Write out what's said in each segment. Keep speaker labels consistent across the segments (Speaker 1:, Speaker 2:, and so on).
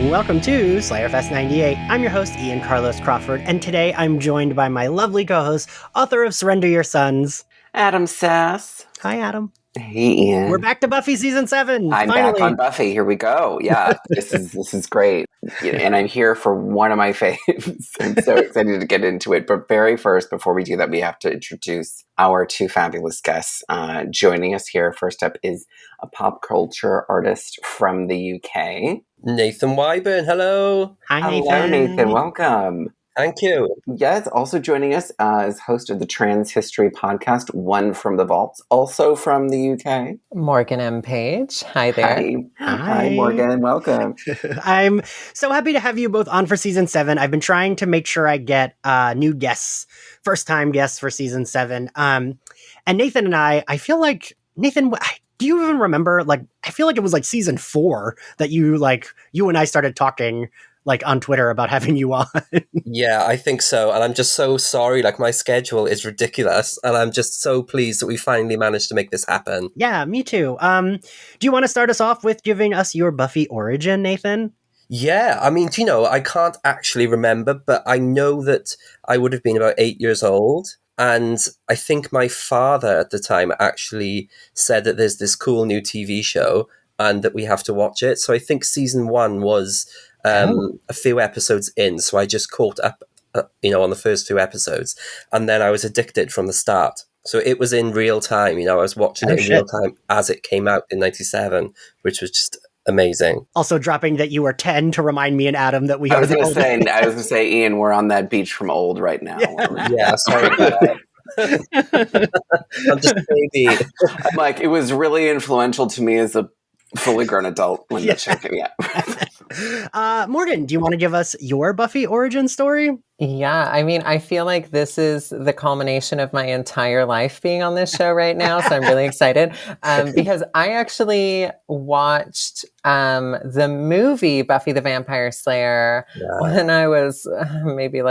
Speaker 1: and welcome to Slayerfest 98. I'm your host, Ian Carlos Crawford, and today I'm joined by my lovely co-host, author of Surrender Your Sons,
Speaker 2: Adam Sass.
Speaker 1: Hi, Adam.
Speaker 2: Hey, Ian.
Speaker 1: We're back to Buffy season 7.
Speaker 2: I'm
Speaker 1: finally
Speaker 2: back on Buffy. Here we go. Yeah, this is great. And I'm here for one of my faves. I'm so excited to get into it. But very first, before we do that, we have to introduce our two fabulous guests. Joining us here, first up, is a pop culture artist from the UK.
Speaker 3: Nathan Wyburn, hello.
Speaker 1: Hi, Nathan.
Speaker 2: Hello, Nathan. Welcome.
Speaker 3: Thank you.
Speaker 2: Yes, also joining us is host of the Trans History podcast, One from the Vaults, also from the UK.
Speaker 4: Morgan M. Page. Hi there.
Speaker 2: Hi, Morgan. Welcome.
Speaker 1: I'm so happy to have you both on for season 7. I've been trying to make sure I get new guests, first-time guests for season 7. And Nathan and I feel like, Nathan, do you even remember, I feel like it was season 4 that you and I started talking on Twitter about having you on.
Speaker 3: Yeah, I think so. And I'm just so sorry. My schedule is ridiculous. And I'm just so pleased that we finally managed to make this happen.
Speaker 1: Yeah, me too. Do you want to start us off with giving us your Buffy origin, Nathan?
Speaker 3: Yeah, I mean, I can't actually remember, but I know that I would have been about 8 years old. And I think my father at the time actually said that there's this cool new TV show and that we have to watch it. So I think season 1 was a few episodes in. So I just caught up, on the first few episodes. And then I was addicted from the start. So it was in real time. I was watching it in real time as it came out in 97, which was just amazing.
Speaker 1: Also dropping that you were 10 to remind me and Adam that we
Speaker 2: I was going to say, Ian, we're on that beach from old right now.
Speaker 3: Yeah, sorry about that. I'm just a baby.
Speaker 2: It was really influential to me as a fully grown adult when the show came out.
Speaker 1: Morgan, do you want to give us your Buffy origin story?
Speaker 4: Yeah, I mean, I feel like this is the culmination of my entire life being on this show right now. So I'm really excited because I actually watched the movie Buffy the Vampire Slayer when I was maybe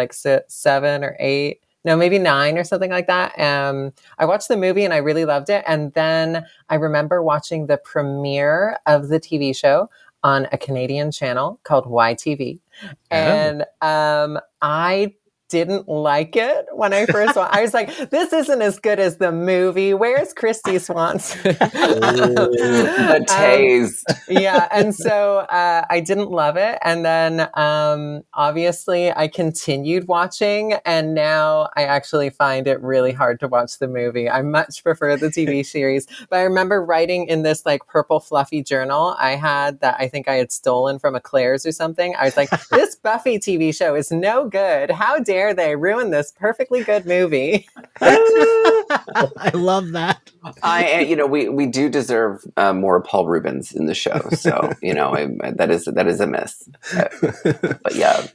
Speaker 4: 7 or 8. No, maybe 9 or something like that. I watched the movie and I really loved it. And then I remember watching the premiere of the TV show on a Canadian channel called YTV. And I didn't like it when I first watched. I was like, this isn't as good as the movie. Where's Christy Swanson?
Speaker 2: The taste.
Speaker 4: Yeah. And so I didn't love it. And then obviously I continued watching. And now I actually find it really hard to watch the movie. I much prefer the TV series. But I remember writing in this purple fluffy journal I had that I think I had stolen from a Claire's or something. I was like, this Buffy TV show is no good. How dare they ruin this perfectly good movie?
Speaker 1: I love that.
Speaker 2: We do deserve more Paul Rubens in the show, so that is a miss. But yeah.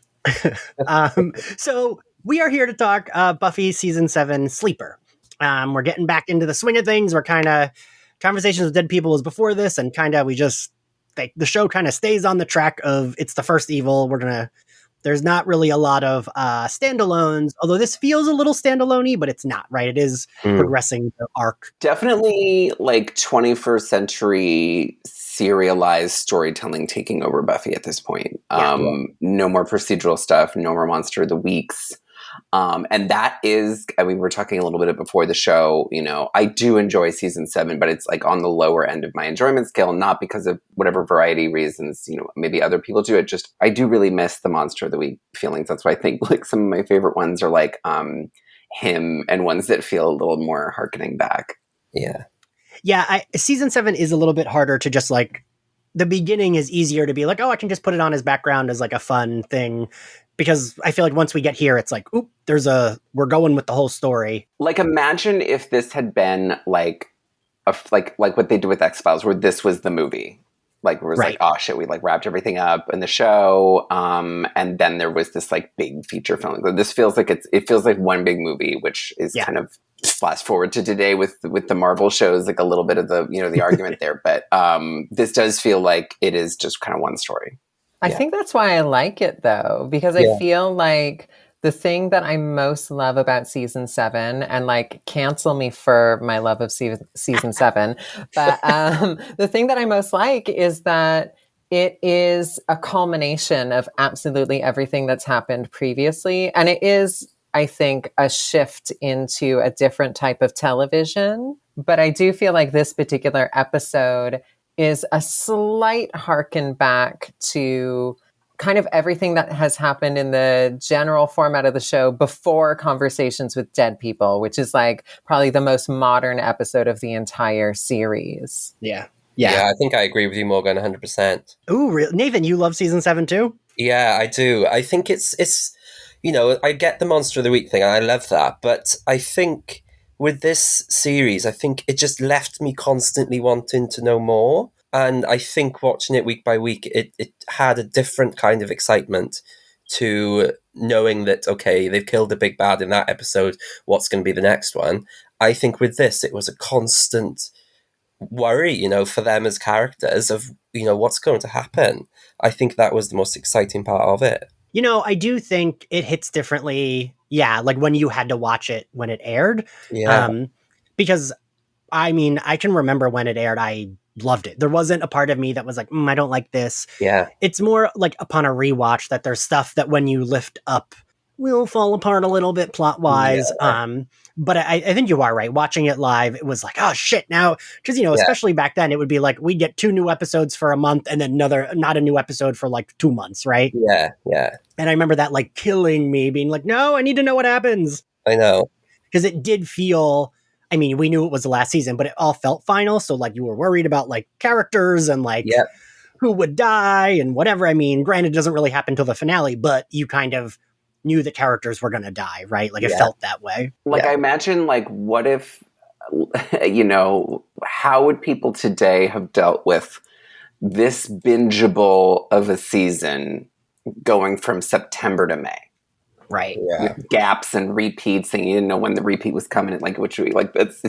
Speaker 1: So we are here to talk Buffy season 7 Sleeper. We're getting back into the swing of things. We're kind of Conversations with Dead People was before this, and the show kind of stays on the track of it's the first evil. There's not really a lot of standalones, although this feels a little standalone-y, but it's not, right? It is progressing the arc.
Speaker 2: Definitely 21st century serialized storytelling taking over Buffy at this point. No more procedural stuff, no more Monster of the Weeks. And that is, we're talking a little bit before the show, I do enjoy season 7, but it's on the lower end of my enjoyment scale, not because of whatever variety reasons, maybe other people do it. Just, I do really miss the Monster of the Week feelings. That's why I think some of my favorite ones are him and ones that feel a little more harkening back.
Speaker 3: Yeah.
Speaker 1: Yeah. Season 7 is a little bit harder to just the beginning is easier to be I can just put it on as background as a fun thing. Because I feel like once we get here, it's we're going with the whole story.
Speaker 2: Imagine if this had been like what they did with X-Files, where this was the movie. Where it was oh shit, we wrapped everything up in the show. And then there was this big feature film. This feels it feels like one big movie, which is kind of flash forward to today with the Marvel shows, a little bit of the, the argument there. But this does feel like it is just kind of one story.
Speaker 4: I think that's why I like it, though, because I feel like the thing that I most love about season 7, and cancel me for my love of season 7, but the thing that I most like is that it is a culmination of absolutely everything that's happened previously. And it is, I think, a shift into a different type of television. But I do feel like this particular episode is a slight harken back to kind of everything that has happened in the general format of the show before Conversations with Dead People, which is like probably the most modern episode of the entire series.
Speaker 1: Yeah.
Speaker 3: I think I agree with you, Morgan, 100%.
Speaker 1: Ooh, Nathan, you love season 7 too?
Speaker 3: Yeah, I do. I think it's I get the Monster of the Week thing, and I love that. But I think with this series, I think it just left me constantly wanting to know more. And I think watching it week by week, it had a different kind of excitement to knowing that, okay, they've killed the big bad in that episode. What's going to be the next one? I think with this, it was a constant worry, for them as characters of, what's going to happen. I think that was the most exciting part of it.
Speaker 1: I do think it hits differently. Yeah, like when you had to watch it when it aired.
Speaker 3: Yeah.
Speaker 1: Because, I mean, I can remember when it aired, I loved it. There wasn't a part of me that was like, I don't like this.
Speaker 3: Yeah.
Speaker 1: It's more like upon a rewatch that there's stuff that when you lift up will fall apart a little bit plot-wise.
Speaker 3: Yeah.
Speaker 1: But I think you are right. Watching it live, it was like, oh shit, now, because, especially back then, it would be like, we'd get 2 new episodes for a month and then not a new episode for like 2 months, right?
Speaker 3: Yeah.
Speaker 1: And I remember that like killing me, being like, no, I need to know what happens.
Speaker 3: I know.
Speaker 1: Because it did feel, I mean, we knew it was the last season, but it all felt final. So like you were worried about like characters and like who would die and whatever. I mean, granted, it doesn't really happen till the finale, but you kind of knew the characters were going to die, right? Like it felt that way.
Speaker 2: Like I imagine, like, what if, how would people today have dealt with this bingeable of a season going from September to May?
Speaker 1: Right.
Speaker 3: Yeah.
Speaker 2: With gaps and repeats, and you didn't know when the repeat was coming. Like, which we like. That's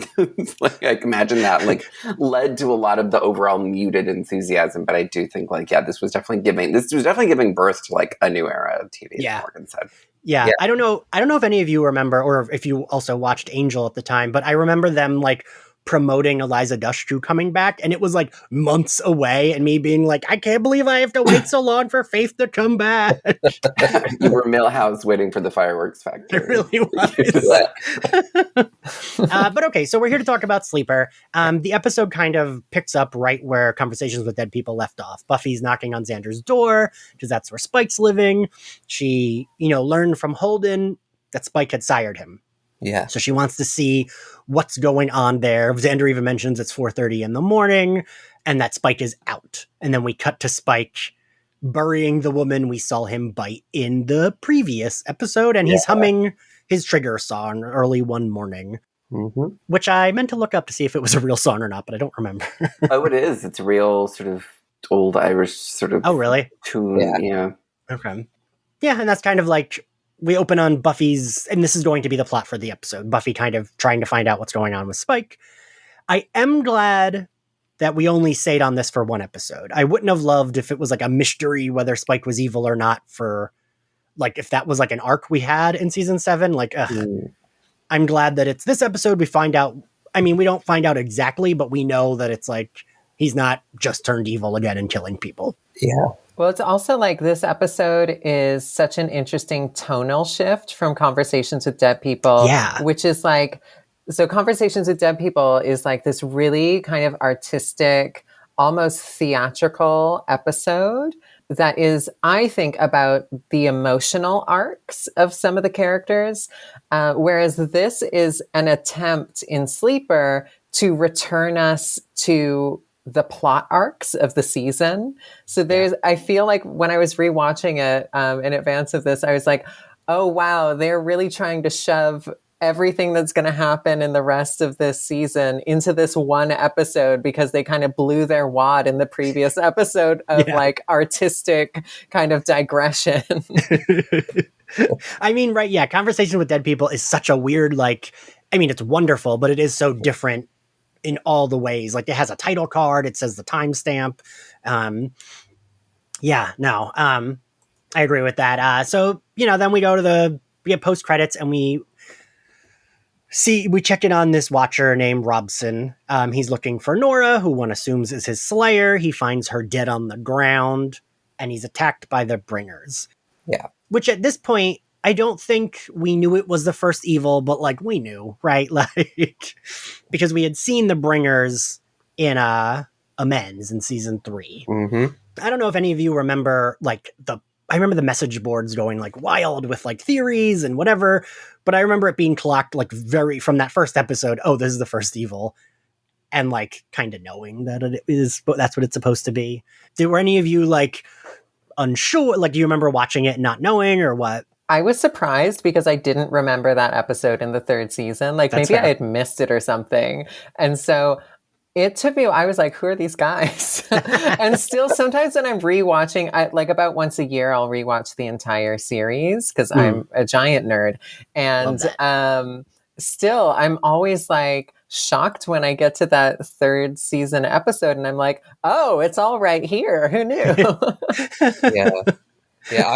Speaker 2: like I can imagine that like led to a lot of the overall muted enthusiasm. But I do think this was definitely giving birth to like a new era of TV.
Speaker 1: Yeah.
Speaker 2: As Morgan said.
Speaker 1: Yeah. I don't know if any of you remember, or if you also watched Angel at the time, but I remember them like promoting Eliza Dushku coming back, and it was like months away, and me being like, I can't believe I have to wait so long for Faith to come back.
Speaker 2: You were Millhouse waiting for the fireworks factory.
Speaker 1: It really was. But okay, so we're here to talk about Sleeper. The episode kind of picks up right where Conversations with Dead People left off. Buffy's knocking on Xander's door because that's where Spike's living. She, learned from Holden that Spike had sired him.
Speaker 3: Yeah.
Speaker 1: So she wants to see what's going on there. Xander even mentions it's 4:30 in the morning and that Spike is out. And then we cut to Spike burying the woman we saw him bite in the previous episode. And he's humming his Trigger song early one morning, which I meant to look up to see if it was a real song or not, but I don't remember.
Speaker 2: Oh, it is. It's a real sort of old Irish sort of
Speaker 1: really?
Speaker 2: tune. Yeah.
Speaker 1: Okay. Yeah, and that's kind of like, we open on Buffy's, and this is going to be the plot for the episode, Buffy kind of trying to find out what's going on with Spike. I am glad that we only stayed on this for one episode. I wouldn't have loved if it was like a mystery whether Spike was evil or not, for like if that was like an arc we had in season 7. Like, I'm glad that it's this episode. We find out, I mean, we don't find out exactly, but we know that it's like he's not just turned evil again and killing people.
Speaker 3: Yeah.
Speaker 4: Well, it's also like this episode is such an interesting tonal shift from Conversations with Dead People.
Speaker 1: Yeah.
Speaker 4: Which is like, so Conversations with Dead People is like this really kind of artistic, almost theatrical episode that is, I think, about the emotional arcs of some of the characters. Whereas this is an attempt in Sleeper to return us to the plot arcs of the season. So I feel like when I was rewatching it in advance of this, I was like, oh, wow, they're really trying to shove everything that's going to happen in the rest of this season into this one episode because they kind of blew their wad in the previous episode of like artistic kind of digression.
Speaker 1: I mean, right. Yeah. Conversation with Dead People is such a weird, like, I mean, it's wonderful, but it is so different in all the ways. Like it has a title card. It says the timestamp. I agree with that. So, then we go to we get post credits and we check in on this watcher named Robson. He's looking for Nora, who one assumes is his slayer. He finds her dead on the ground, and he's attacked by the Bringers.
Speaker 3: Yeah.
Speaker 1: Which at this point, I don't think we knew it was the first evil, but like we knew, right? Like because we had seen the Bringers in Amends in season 3.
Speaker 3: Mm-hmm.
Speaker 1: I don't know if any of you remember I remember the message boards going like wild with like theories and whatever, but I remember it being clocked like very from that first episode. Oh, this is the first evil, and like kind of knowing that it is, but that's what it's supposed to be. Were any of you like unsure? Like, do you remember watching it and not knowing, or what?
Speaker 4: I was surprised because I didn't remember that episode in the 3rd season. Like
Speaker 1: That's
Speaker 4: maybe
Speaker 1: fair.
Speaker 4: I had missed it or something, and so. It took me, I was like, who are these guys? And still, sometimes when I'm rewatching, about once a year, I'll rewatch the entire series because I'm a giant nerd. And still, I'm always like shocked when I get to that 3rd season episode and I'm like, oh, it's all right here. Who knew?
Speaker 3: Yeah. Yeah,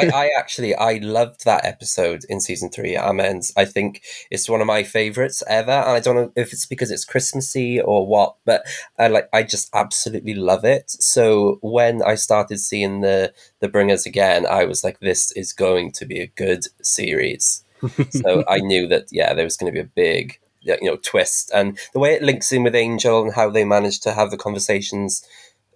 Speaker 3: I loved that episode in season 3, Amends. I think it's one of my favorites ever, and I don't know if it's because it's Christmassy or what, but I just absolutely love it. So when I started seeing the Bringers again, I was like, this is going to be a good series. So I knew that there was going to be a big twist, and the way it links in with Angel and how they managed to have the conversations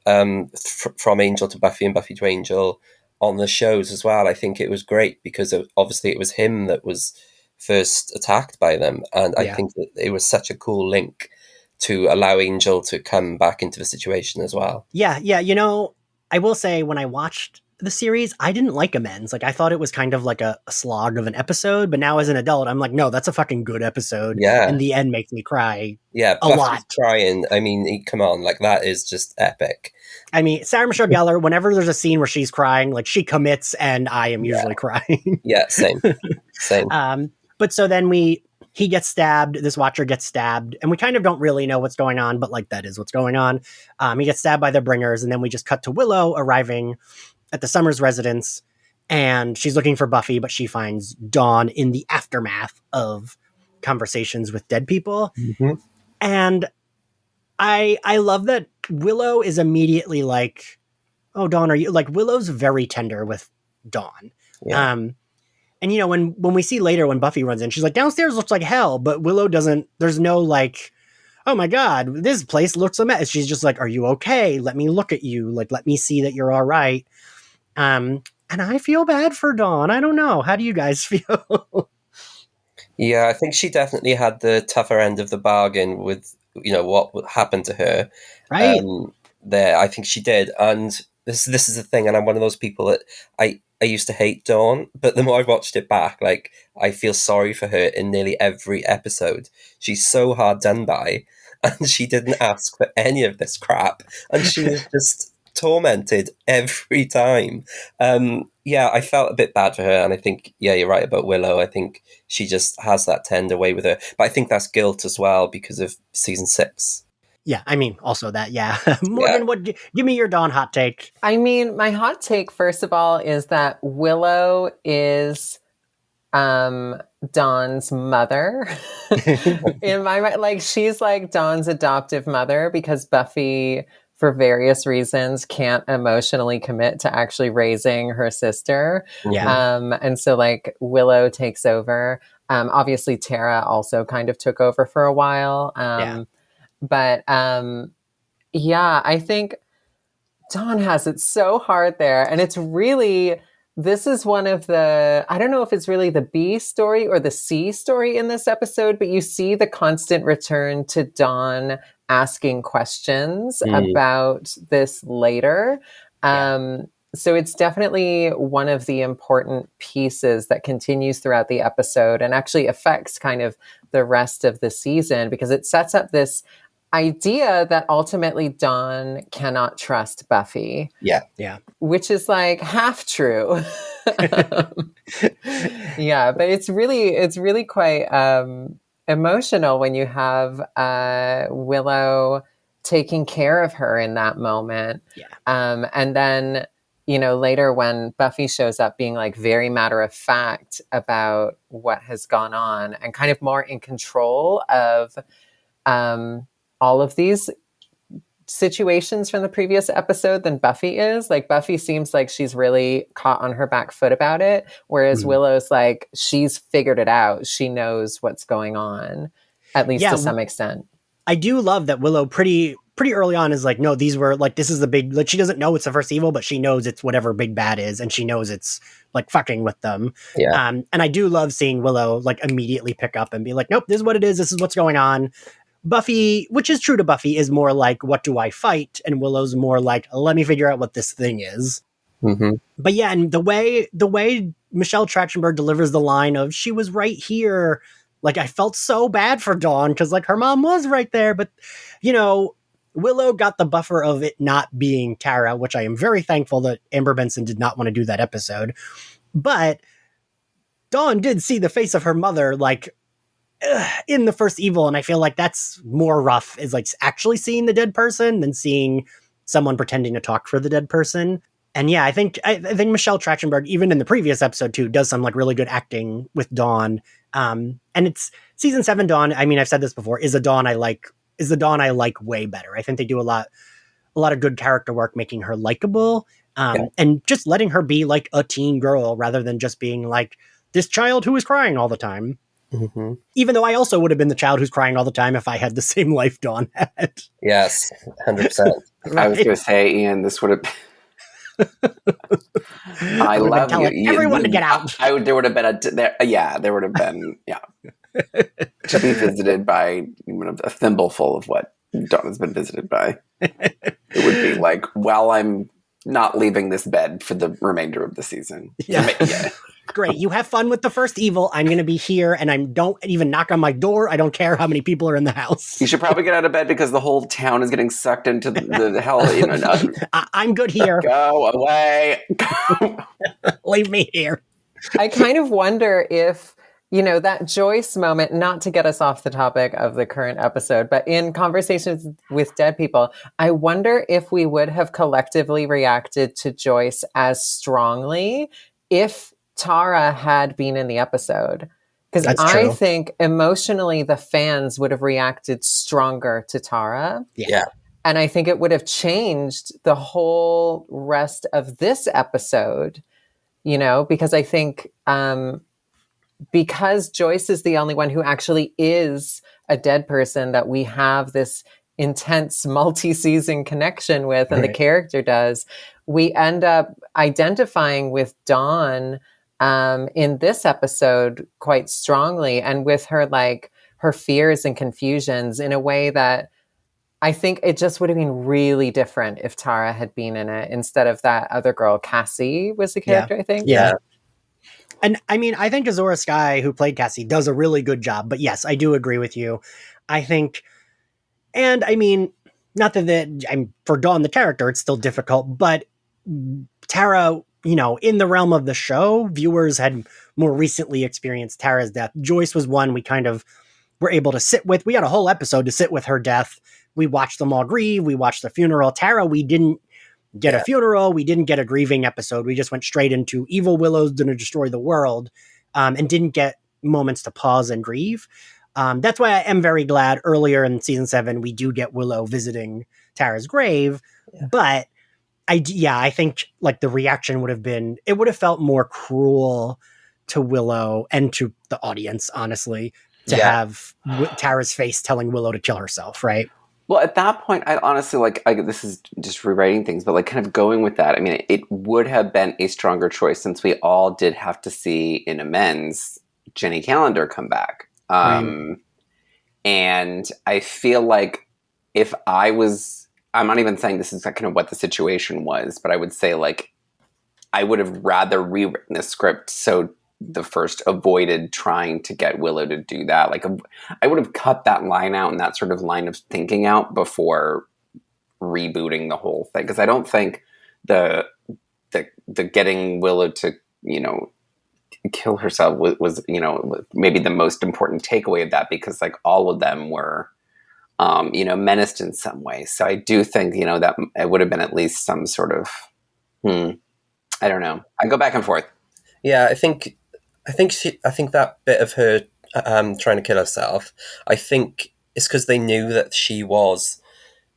Speaker 3: from Angel to Buffy and Buffy to Angel on the shows as well. I think it was great because obviously it was him that was first attacked by them, and I think that it was such a cool link to allow Angel to come back into the situation as well.
Speaker 1: Yeah. I will say when I watched the series, I didn't like Amends. Like I thought it was kind of like a slog of an episode, but now as an adult, I'm like, no, that's a fucking good episode.
Speaker 3: Yeah.
Speaker 1: And the end makes me cry.
Speaker 3: Yeah,
Speaker 1: a lot.
Speaker 3: Crying. I mean, come on, like that is just epic.
Speaker 1: I mean, Sarah Michelle Gellar, whenever there's a scene where she's crying, like she commits, and I am usually crying.
Speaker 3: Yeah, same.
Speaker 1: But so then he gets stabbed. This watcher gets stabbed, and we kind of don't really know what's going on, but like that is what's going on. He gets stabbed by the Bringers, and then we just cut to Willow arriving at the Summers residence, and she's looking for Buffy, but she finds Dawn in the aftermath of conversations with dead people.
Speaker 3: Mm-hmm.
Speaker 1: And I love that Willow is immediately like, oh, Dawn, are you like Willow's very tender with Dawn.
Speaker 3: Yeah.
Speaker 1: And when we see later when Buffy runs in, she's like, downstairs looks like hell, but Willow doesn't, there's no like, oh my God, this place looks a mess. She's just like, are you okay? Let me look at you. Like, let me see that you're all right. And I feel bad for Dawn. I don't know. How do you guys feel?
Speaker 3: Yeah, I think she definitely had the tougher end of the bargain with, what happened to her.
Speaker 1: Right.
Speaker 3: There, I think she did. And this is the thing. And I'm one of those people that I used to hate Dawn, but the more I watched it back, like I feel sorry for her in nearly every episode. She's so hard done by, and she didn't ask for any of this crap. And she was just tormented every time. I felt a bit bad for her, and I think you're right about Willow. I think she just has that tender way with her, but I think that's guilt as well because of season 6.
Speaker 1: Yeah, I mean, also that, Morgan, give me your Dawn hot take.
Speaker 4: I mean, my hot take, first of all, is that Willow is Dawn's mother. In my mind, like she's like Dawn's adoptive mother because Buffy, for various reasons, can't emotionally commit to actually raising her sister.
Speaker 1: Yeah.
Speaker 4: And so like Willow takes over. Obviously Tara also kind of took over for a while. But I think Dawn has it so hard there. And it's really, this is one of the, I don't know if it's really the B story or the C story in this episode, but you see the constant return to Dawn asking questions about this later. So it's definitely one of the important pieces that continues throughout the episode and actually affects kind of the rest of the season because it sets up this idea that ultimately Dawn cannot trust Buffy.
Speaker 3: Yeah.
Speaker 4: Which is like half true. But it's really quite emotional when you have Willow taking care of her in that moment.
Speaker 1: Yeah.
Speaker 4: And then, later when Buffy shows up being like very matter of fact about what has gone on and kind of more in control of all of these situations from the previous episode than Buffy is. Like Buffy seems like she's really caught on her back foot about it, whereas Willow's like she's figured it out. She knows what's going on, at least to some extent.
Speaker 1: I do love that Willow pretty early on is like, no, these were like, this is the big, like, she doesn't know it's the first evil, but she knows it's whatever big bad is, and she knows it's like fucking with them. And I do love seeing Willow like immediately pick up and be like, nope, this is what it is, this is what's going on. Buffy, which is true to Buffy, is more like, what do I fight? And Willow's more like, let me figure out what this thing is. But yeah, and the way Michelle Trachtenberg delivers the line of, she was right here, like, I felt so bad for Dawn, because like her mom was right there, but Willow got the buffer of it not being Tara, which I am very thankful that Amber Benson did not want to do that episode. But Dawn did see the face of her mother, like, in the first evil, and I feel like that's more rough, is like actually seeing the dead person than seeing someone pretending to talk for the dead person. And yeah, I think Michelle Trachtenberg, even in the previous episode too, does some like really good acting with Dawn. And it's season 7 Dawn. I mean, I've said this before, is the Dawn I like way better. I think they do a lot of good character work, making her likable, and just letting her be like a teen girl rather than just being like this child who is crying all the time. Even though I also would have been the child who's crying all the time if I had the same life Dawn had.
Speaker 3: Yes, 100%.
Speaker 2: Right? I was going to say, Ian, this would have. I love you.
Speaker 1: Everyone to get out.
Speaker 2: There would have been there would have been to be visited by a thimbleful of what Dawn has been visited by. It would be like, well, I'm not leaving this bed for the remainder of the season. Great.
Speaker 1: You have fun with the first evil. I'm going to be here, and I don't even knock on my door. I don't care how many people are in the house.
Speaker 2: You should probably get out of bed because the whole town is getting sucked into the hell.
Speaker 1: I'm good here.
Speaker 2: Go away.
Speaker 1: Leave me here.
Speaker 4: I kind of wonder if, that Joyce moment, not to get us off the topic of the current episode, but in conversations with dead people, I wonder if we would have collectively reacted to Joyce as strongly if Tara had been in the episode. Because I think emotionally the fans would have reacted stronger to Tara.
Speaker 3: Yeah.
Speaker 4: And I think it would have changed the whole rest of this episode, because I think because Joyce is the only one who actually is a dead person that we have this intense multi-season connection with, and the character does, we end up identifying with Dawn in this episode quite strongly, and with her, like, her fears and confusions in a way that I think it just would have been really different if Tara had been in it instead of that other girl. Cassie was the character, I think.
Speaker 1: Yeah. And I mean, I think Azora Skye, who played Cassie, does a really good job. But yes, I do agree with you. I think, and I mean, not that I'm for Dawn the character, it's still difficult, but Tara, in the realm of the show, viewers had more recently experienced Tara's death. Joyce was one we kind of were able to sit with. We had a whole episode to sit with her death. We watched them all grieve. We watched the funeral. Tara, we didn't get a funeral. We didn't get a grieving episode. We just went straight into evil Willow's going to destroy the world, and didn't get moments to pause and grieve. That's why I am very glad earlier in season 7, we do get Willow visiting Tara's grave. Yeah. But I think like the reaction would have felt more cruel to Willow and to the audience, honestly, to have Tara's face telling Willow to kill herself, right?
Speaker 2: Well, at that point, I honestly, this is just rewriting things, but kind of going with that, I mean, it would have been a stronger choice since we all did have to see in Amends Jenny Calendar come back. And I feel like if I'm not even saying this is kind of what the situation was, but I would say I would have rather rewritten the script so the first avoided trying to get Willow to do that. I would have cut that line out and that sort of line of thinking out before rebooting the whole thing. Because I don't think the getting Willow to, kill herself was maybe the most important takeaway of that, because all of them were, menaced in some way. So I do think, that it would have been at least some sort of, I don't know. I go back and forth.
Speaker 3: Yeah, I think that bit of her trying to kill herself, I think it's because they knew that she was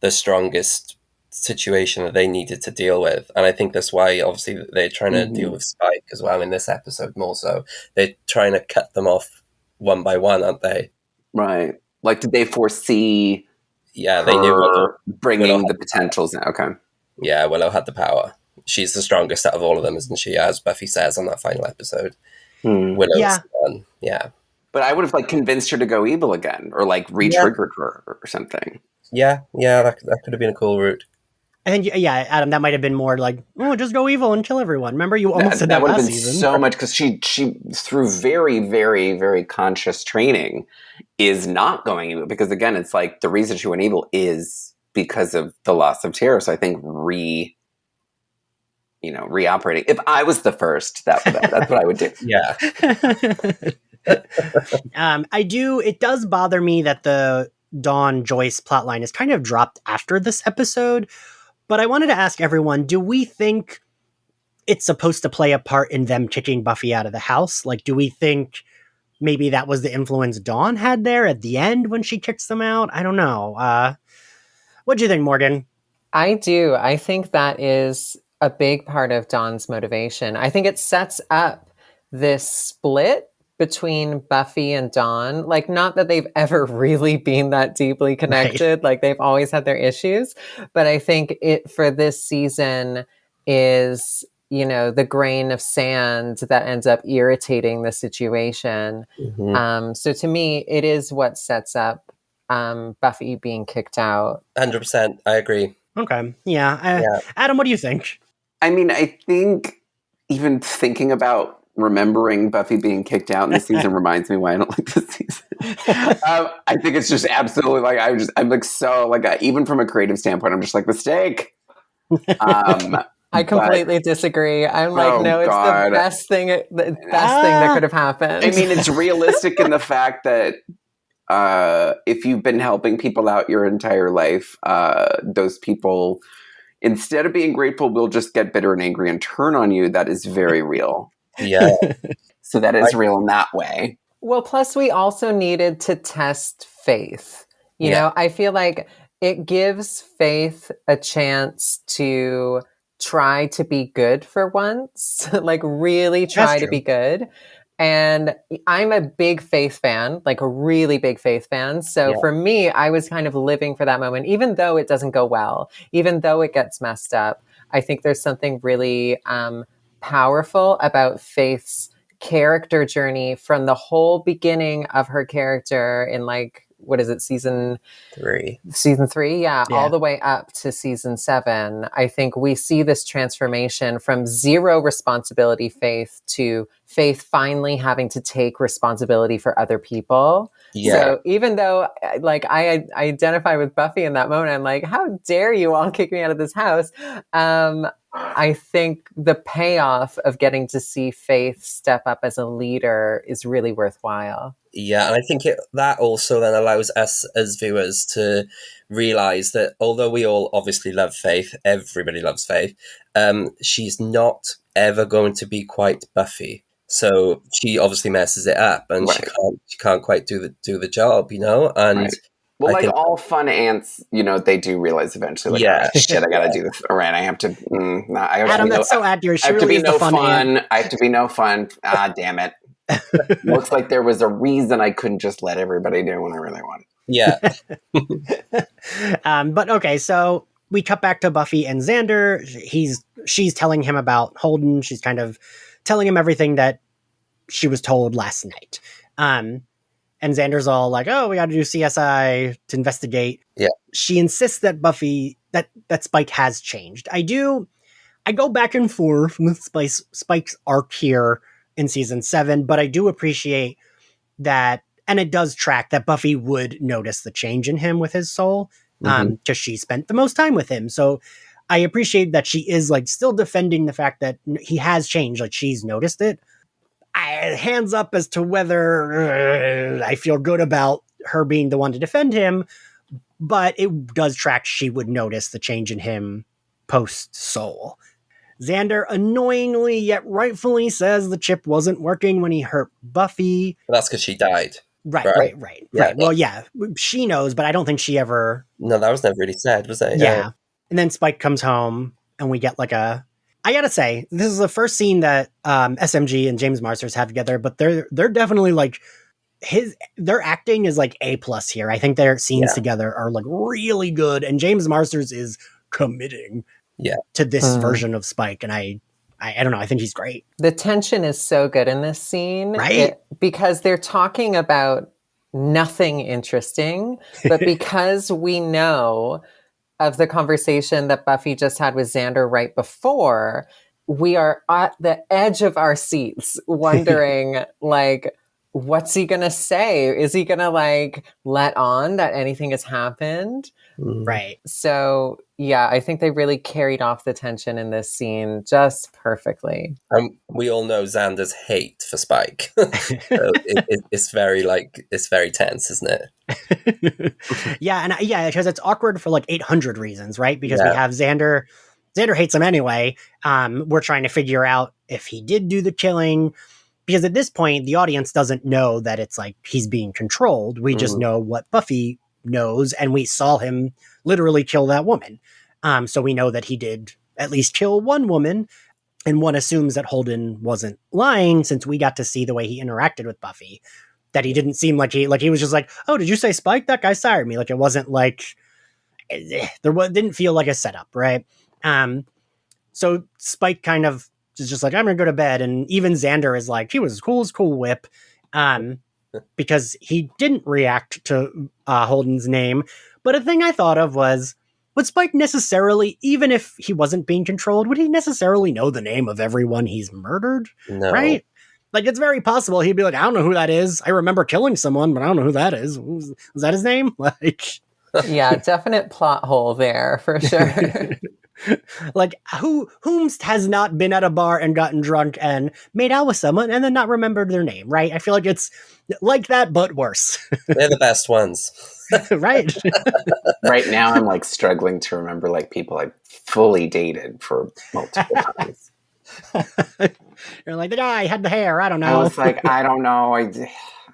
Speaker 3: the strongest situation that they needed to deal with, and I think that's why obviously they're trying to deal with Spike as well in this episode more so. They're trying to cut them off one by one, aren't they?
Speaker 2: Right. Like, did they foresee
Speaker 3: Yeah, they knew
Speaker 2: her bringing
Speaker 3: Willow
Speaker 2: the potentials in? Okay.
Speaker 3: Yeah, Willow had the power. She's the strongest out of all of them, isn't she? As Buffy says on that final episode. Willow's
Speaker 1: Yeah.
Speaker 3: the one. Yeah.
Speaker 2: But I would have like convinced her to go evil again, or like re-triggered her or something.
Speaker 3: Yeah, that could have been a cool route.
Speaker 1: I think, yeah, Adam, that might have been more like, oh, just go evil and kill everyone. Remember, you almost said that
Speaker 2: would have
Speaker 1: last
Speaker 2: been
Speaker 1: season.
Speaker 2: so much, because she through very, very, very conscious training is not going evil, because again, it's like the reason she went evil is because of the loss of Tara. So I think reoperating. If I was the first, that's what I would do.
Speaker 3: Yeah.
Speaker 1: It does bother me that the Dawn Joyce plotline is kind of dropped after this episode, but I wanted to ask everyone, do we think it's supposed to play a part in them kicking Buffy out of the house? Like, do we think maybe that was the influence Dawn had there at the end when she kicks them out? I don't know. What do you think, Morgan?
Speaker 4: I do. I think that is a big part of Dawn's motivation. I think it sets up this split between Buffy and Dawn. Like, not that they've ever really been that deeply connected. Right. Like, they've always had their issues. But I think it, for this season, is, the grain of sand that ends up irritating the situation. Mm-hmm. So to me, it is what sets up Buffy being kicked out.
Speaker 3: 100%. I agree.
Speaker 1: Okay. Yeah. Adam, what do you think?
Speaker 2: I mean, I think even thinking about remembering Buffy being kicked out in this season reminds me why I don't like this season. I think it's just absolutely like, I'm like, so like, even from a creative standpoint, I'm just like, mistake.
Speaker 4: I completely disagree. I'm like, no, it's the best thing that could have happened.
Speaker 2: I mean, it's realistic in the fact that if you've been helping people out your entire life, those people, instead of being grateful, will just get bitter and angry and turn on you. That is very real.
Speaker 3: Yeah.
Speaker 2: So that is real in that way.
Speaker 4: Well, plus we also needed to test Faith. You know, I feel like it gives Faith a chance to try to be good for once, like really try to be good. And I'm a big Faith fan, like a really big Faith fan. So for me, I was kind of living for that moment, even though it doesn't go well, even though it gets messed up. I think there's something really powerful about Faith's character journey from the whole beginning of her character in what is it, season 3? Season 3, yeah, all the way up to season 7. I think we see this transformation from zero responsibility Faith to Faith finally having to take responsibility for other people. Yeah. So even though I identify with Buffy in that moment, I'm like, how dare you all kick me out of this house? I think the payoff of getting to see Faith step up as a leader is really worthwhile.
Speaker 3: Yeah, and I think that also then allows us as viewers to realize that although we all obviously love Faith, everybody loves Faith, she's not ever going to be quite Buffy. So she obviously messes it up, and she can't quite do the job, And
Speaker 2: well, all fun ants, they do realize eventually, shit, I gotta do this. All right, I have to.
Speaker 1: Adam, that's so accurate. She really is the fun ant.
Speaker 2: I have to be no fun. Damn it. Looks like there was a reason I couldn't just let everybody do what I really wanted.
Speaker 3: Yeah.
Speaker 1: But okay, so we cut back to Buffy and Xander. She's telling him about Holden. She's kind of telling him everything that she was told last night. And Xander's all like, oh, we got to do CSI to investigate.
Speaker 3: Yeah.
Speaker 1: She insists that Buffy, that Spike has changed. I go back and forth with Spike's arc here in season 7, but I do appreciate that, and it does track that Buffy would notice the change in him with his soul, because she spent the most time with him. So I appreciate that she is still defending the fact that he has changed, she's noticed it. Hands up as to whether I feel good about her being the one to defend him, but it does track she would notice the change in him post soul. Xander annoyingly yet rightfully says the chip wasn't working when he hurt Buffy.
Speaker 3: But that's because she died.
Speaker 1: Right.
Speaker 3: Yeah.
Speaker 1: Well, yeah, she knows, but I don't think she ever...
Speaker 3: No, that was never really said, was it?
Speaker 1: Yeah. And then Spike comes home, and we get like a... I gotta say, this is the first scene that SMG and James Marsters have together, but they're definitely like... Their acting is like A+ here. I think their scenes together are like really good, and James Marsters is committing to this version of Spike, and I don't know, I think he's great.
Speaker 4: The tension is so good in this scene,
Speaker 1: right?
Speaker 4: Because they're talking about nothing interesting, but because we know of the conversation that Buffy just had with Xander right before, we are at the edge of our seats wondering like, what's he gonna say? Is he gonna like let on that anything has happened?
Speaker 1: Right.
Speaker 4: So yeah, I think they really carried off the tension in this scene just perfectly.
Speaker 3: We all know Xander's hate for Spike. So it's very tense, isn't it?
Speaker 1: Because it's awkward for like 800 reasons, right? Because we have Xander hates him anyway. We're trying to figure out if he did do the killing. Because at this point, the audience doesn't know that it's like he's being controlled. We just know what Buffy knows, and we saw him literally kill that woman. So we know that he did at least kill one woman, and one assumes that Holden wasn't lying since we got to see the way he interacted with Buffy. That he didn't seem like he was just like, oh, did you say Spike? That guy sired me. Like it wasn't like, didn't feel like a setup, right? So Spike kind of is just like, I'm gonna go to bed, and even Xander is like, he was as cool as Cool Whip, because he didn't react to Holden's name. But a thing I thought of was, would Spike necessarily, even if he wasn't being controlled, would he necessarily know the name of everyone he's murdered?
Speaker 3: No.
Speaker 1: Right? Like, it's very possible he'd be like, I don't know who that is. I remember killing someone, but I don't know who that is. Was that his name? Like,
Speaker 4: yeah, definite plot hole there for sure.
Speaker 1: Like, whom has not been at a bar and gotten drunk and made out with someone and then not remembered their name, right? I feel like it's like that, but worse.
Speaker 3: They're the best ones.
Speaker 1: Right.
Speaker 2: Right now, I'm like struggling to remember like people I fully dated for multiple times.
Speaker 1: You're like, the guy had the hair. I don't know.
Speaker 2: I was like, I don't know.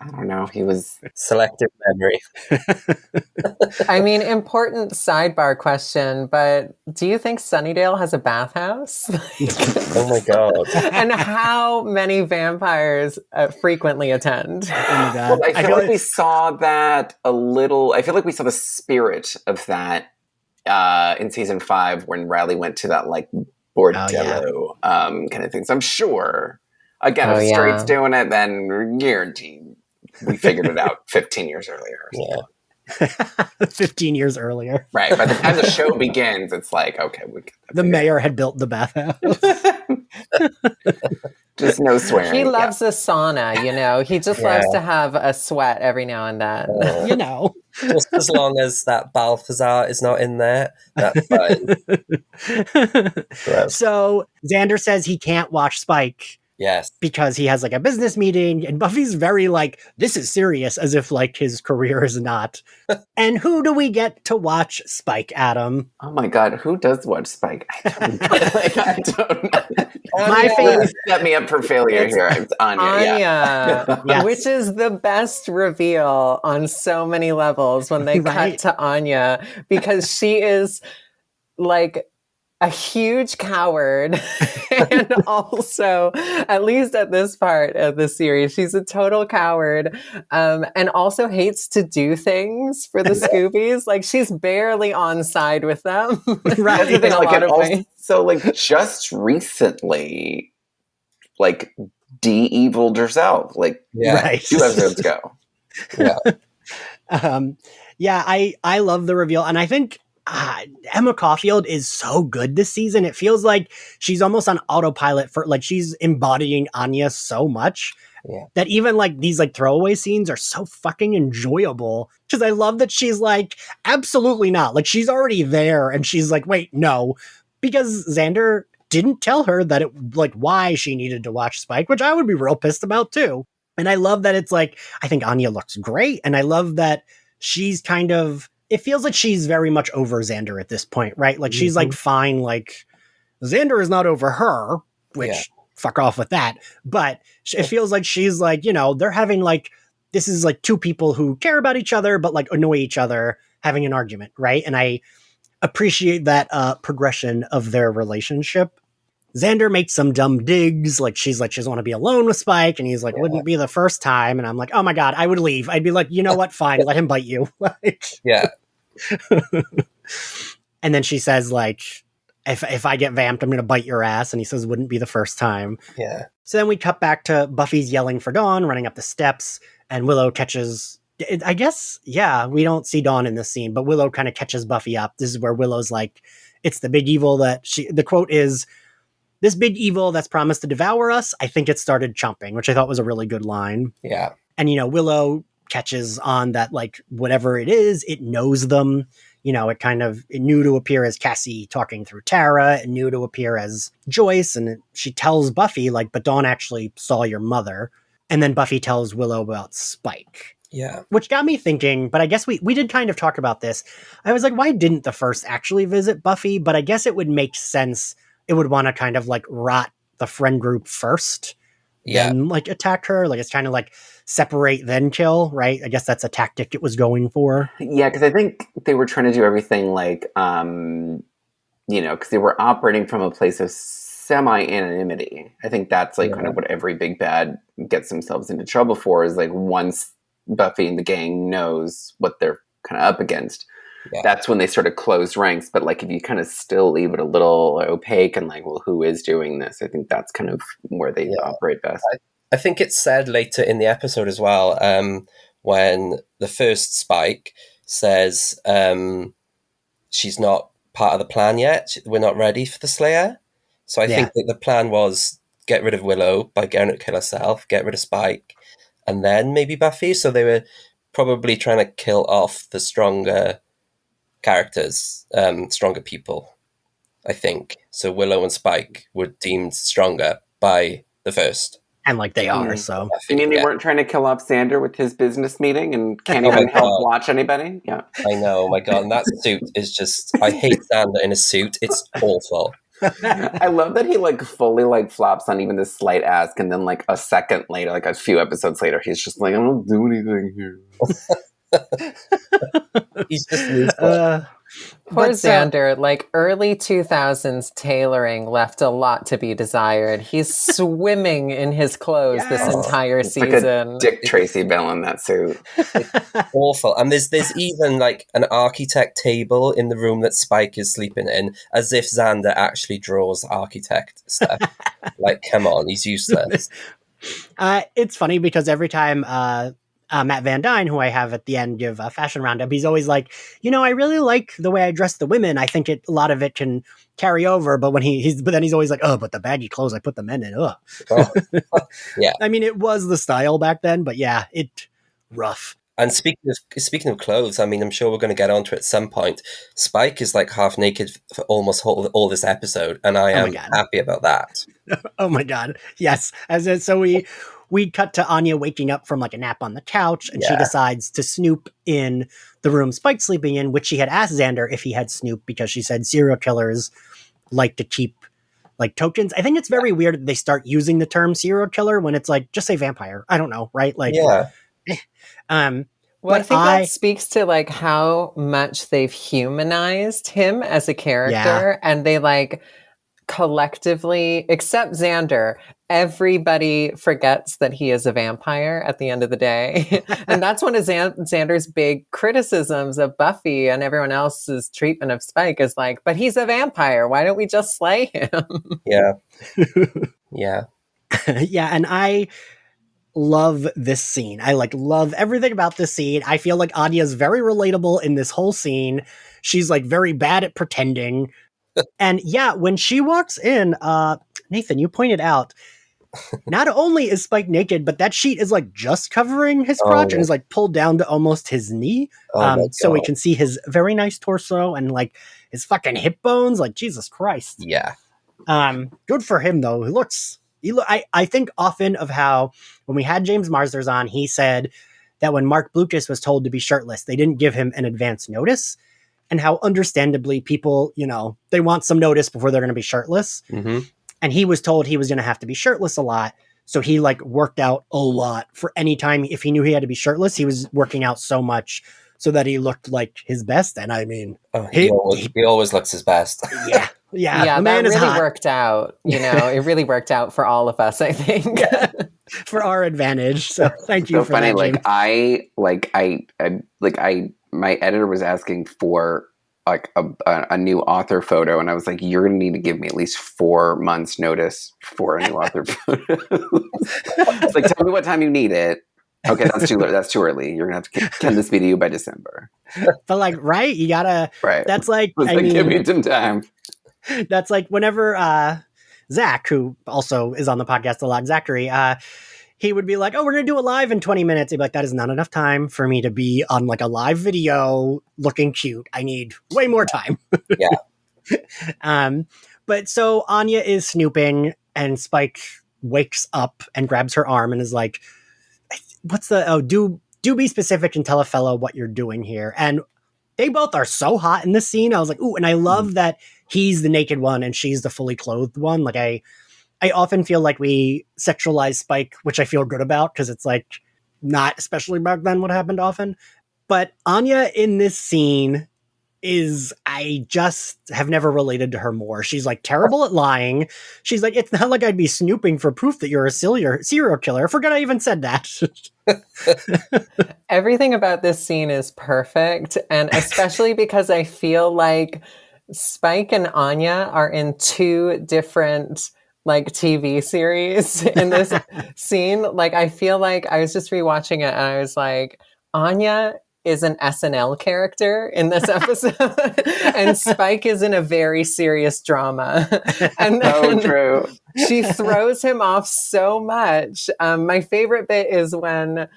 Speaker 2: I don't know. He was
Speaker 3: selective memory.
Speaker 4: I mean, important sidebar question, but do you think Sunnydale has a bathhouse?
Speaker 3: Oh my God.
Speaker 4: And how many vampires frequently attend?
Speaker 1: Oh my God.
Speaker 2: Well, I feel like we saw that a little. I feel like we saw the spirit of that in season 5 when Riley went to that like bordello kind of thing. So I'm sure, again, if Straight's doing it, then we're guaranteed. We figured it out 15 years earlier.
Speaker 3: Yeah.
Speaker 1: 15 years earlier.
Speaker 2: Right. By the time the show begins, it's like, okay.
Speaker 1: The mayor had built the bathhouse.
Speaker 2: Just no swearing.
Speaker 4: He loves a sauna, you know. He just loves to have a sweat every now and then.
Speaker 1: You know.
Speaker 3: Just as long as that Balthazar is not in there, that's fine.
Speaker 1: So Xander says he can't watch Spike.
Speaker 3: Yes.
Speaker 1: Because he has like a business meeting, and Buffy's very like, this is serious, as if like his career is not. And who do we get to watch Spike, Adam?
Speaker 2: Oh my God, who does watch Spike? I don't know.
Speaker 1: My favorite.
Speaker 2: Set me up for failure here. It's Anya.
Speaker 1: Yes.
Speaker 4: Which is the best reveal on so many levels when they cut to Anya, because she is like a huge coward, and also, at least at this part of the series, she's a total coward, and also hates to do things for the Scoobies. Like, she's barely on side with them.
Speaker 1: Right.
Speaker 2: So, like, just recently, like, de-eviled herself. Like, 2 episodes ago.
Speaker 1: I love the reveal, and I think Emma Caulfield is so good this season. It feels like she's almost on autopilot for like she's embodying Anya so much that even like these like throwaway scenes are so fucking enjoyable. Because I love that she's like, absolutely not. Like she's already there and she's like, wait, no. Because Xander didn't tell her that it like why she needed to watch Spike, which I would be real pissed about too. And I love that it's like, I think Anya looks great. And I love that she's kind of, it feels like she's very much over Xander at this point, right? Like she's like fine, like Xander is not over her, which fuck off with that. But it feels like she's like, they're having like, this is like two people who care about each other, but like annoy each other having an argument. Right. And I appreciate that progression of their relationship. Xander makes some dumb digs. Like, she doesn't want to be alone with Spike. And he's like, wouldn't be the first time. And I'm like, oh my God, I would leave. I'd be like, you know what? Fine. Let him bite you. And then she says, like, if I get vamped, I'm going to bite your ass. And he says, wouldn't be the first time.
Speaker 3: Yeah.
Speaker 1: So then we cut back to Buffy's yelling for Dawn, running up the steps. And Willow catches, I guess, we don't see Dawn in this scene, but Willow kind of catches Buffy up. This is where Willow's like, it's the big evil that the quote is, this big evil that's promised to devour us, I think it started chomping, which I thought was a really good line.
Speaker 3: Yeah.
Speaker 1: And, Willow catches on that, like, whatever it is, it knows them. It knew to appear as Cassie talking through Tara. It knew to appear as Joyce. And she tells Buffy, like, but Dawn actually saw your mother. And then Buffy tells Willow about Spike.
Speaker 3: Yeah.
Speaker 1: Which got me thinking, but I guess we did kind of talk about this. I was like, why didn't the first actually visit Buffy? But I guess it would make sense. It would want to kind of like rot the friend group first, then like attack her. Like, it's kind of like separate then kill, right? I guess that's a tactic it was going for.
Speaker 2: Yeah, because I think they were trying to do everything like, because they were operating from a place of semi-anonymity. I think that's like kind of what every big bad gets themselves into trouble for, is like once Buffy and the gang knows what they're kind of up against, that's when they sort of close ranks. But like, if you kind of still leave it a little opaque and like, well, who is doing this? I think that's kind of where they operate best.
Speaker 3: I think it's said later in the episode as well, when the first Spike says she's not part of the plan yet. We're not ready for the Slayer. So I think that the plan was get rid of Willow by getting her to kill herself, get rid of Spike, and then maybe Buffy. So they were probably trying to kill off the stronger characters, stronger people, I think. So Willow and Spike were deemed stronger by the first.
Speaker 1: And like they are, so.
Speaker 2: You mean they weren't trying to kill off Xander with his business meeting and can't even help watch anybody? Yeah.
Speaker 3: I know, oh my God. And that suit is just, I hate Xander in a suit. It's awful.
Speaker 2: I love that he like fully like flops on even this slight ask, and then like a second later, like a few episodes later, he's just like, I don't do anything here.
Speaker 3: He's just useless.
Speaker 4: Poor Xander, like early 2000s tailoring left a lot to be desired. He's swimming in his clothes this entire season.
Speaker 2: Like a Dick Tracy Bell in that suit.
Speaker 3: It's awful. And there's even like an architect table in the room that Spike is sleeping in, as if Xander actually draws architect stuff. Like, come on, he's useless.
Speaker 1: It's funny because every time Matt Van Dyne, who I have at the end of Fashion Roundup, he's always like, I really like the way I dress the women. I think a lot of it can carry over. But when but then he's always like, oh, but the baggy clothes I put the men in. Oh.
Speaker 3: Yeah.
Speaker 1: I mean, it was the style back then, but yeah, rough.
Speaker 3: And speaking of clothes, I mean, I'm sure we're going to get onto it at some point. Spike is like half naked for almost all this episode, and I am happy about that.
Speaker 1: Oh my God. Yes. So we cut to Anya waking up from like a nap on the couch, and she decides to snoop in the room Spike's sleeping in, which she had asked Xander if he had snooped because she said serial killers like to keep like tokens. I think it's very weird that they start using the term serial killer when it's like, just say vampire. I don't know. Right. Like,
Speaker 4: well, I think that speaks to like how much they've humanized him as a character, and they like collectively, except Xander, everybody forgets that he is a vampire at the end of the day. And that's one of Xander's big criticisms of Buffy and everyone else's treatment of Spike is like, but he's a vampire. Why don't we just slay him?
Speaker 3: Yeah. Yeah.
Speaker 1: Yeah. And I love this scene. I like love everything about this scene. I feel like Anya's very relatable in this whole scene. She's like very bad at pretending. And yeah, when she walks in, Nathan, you pointed out, not only is Spike naked, but that sheet is like just covering his crotch and is like pulled down to almost his knee. So we can see his very nice torso and like his fucking hip bones. Like, Jesus Christ.
Speaker 3: Yeah.
Speaker 1: Good for him though. I think often of how when we had James Marsders on, he said that when Mark Blucas was told to be shirtless, they didn't give him an advance notice. and how understandably people, they want some notice before they're going to be shirtless.
Speaker 3: Mm-hmm.
Speaker 1: And he was told he was going to have to be shirtless a lot. So he like worked out a lot for any time. If he knew he had to be shirtless, he was working out so much so that he looked like his best. And I mean,
Speaker 3: he always looks his best.
Speaker 1: Yeah. The man
Speaker 4: that
Speaker 1: is
Speaker 4: really
Speaker 1: hot.
Speaker 4: worked out. It really worked out for all of us, I think.
Speaker 1: For our advantage. So thank you
Speaker 2: so
Speaker 1: for
Speaker 2: funny.
Speaker 1: that.
Speaker 2: My editor was asking for like a new author photo, and I was like, "You're going to need to give me at least 4 months notice for a new author photo." It's like, tell me what time you need it. Okay, that's too early. You're gonna have to can this be to you by December.
Speaker 1: But like, right? You gotta.
Speaker 2: Right.
Speaker 1: That's like.
Speaker 2: I mean, give me some time.
Speaker 1: That's like whenever Zach, who also is on the podcast a lot, Zachary, he would be like, "Oh, we're gonna do a live in 20 minutes." He'd be like, "That is not enough time for me to be on like a live video looking cute. I need way more time."
Speaker 3: Yeah.
Speaker 1: But so Anya is snooping, and Spike wakes up and grabs her arm and is like, "What's the? Do be specific and tell a fellow what you're doing here." And they both are so hot in this scene. I was like, "Ooh!" And I love that he's the naked one and she's the fully clothed one. Like I often feel like we sexualize Spike, which I feel good about because it's like not, especially back then, what happened often. But Anya in this scene I just have never related to her more. She's like terrible at lying. She's like, it's not like I'd be snooping for proof that you're a serial killer. I forgot I even said that.
Speaker 4: Everything about this scene is perfect. And especially because I feel like Spike and Anya are in 2 different like TV series in this scene. Like, I feel like I was just rewatching it and I was like, Anya is an SNL character in this episode and Spike is in a very serious drama. And
Speaker 2: so true.
Speaker 4: She throws him off so much. My favorite bit is when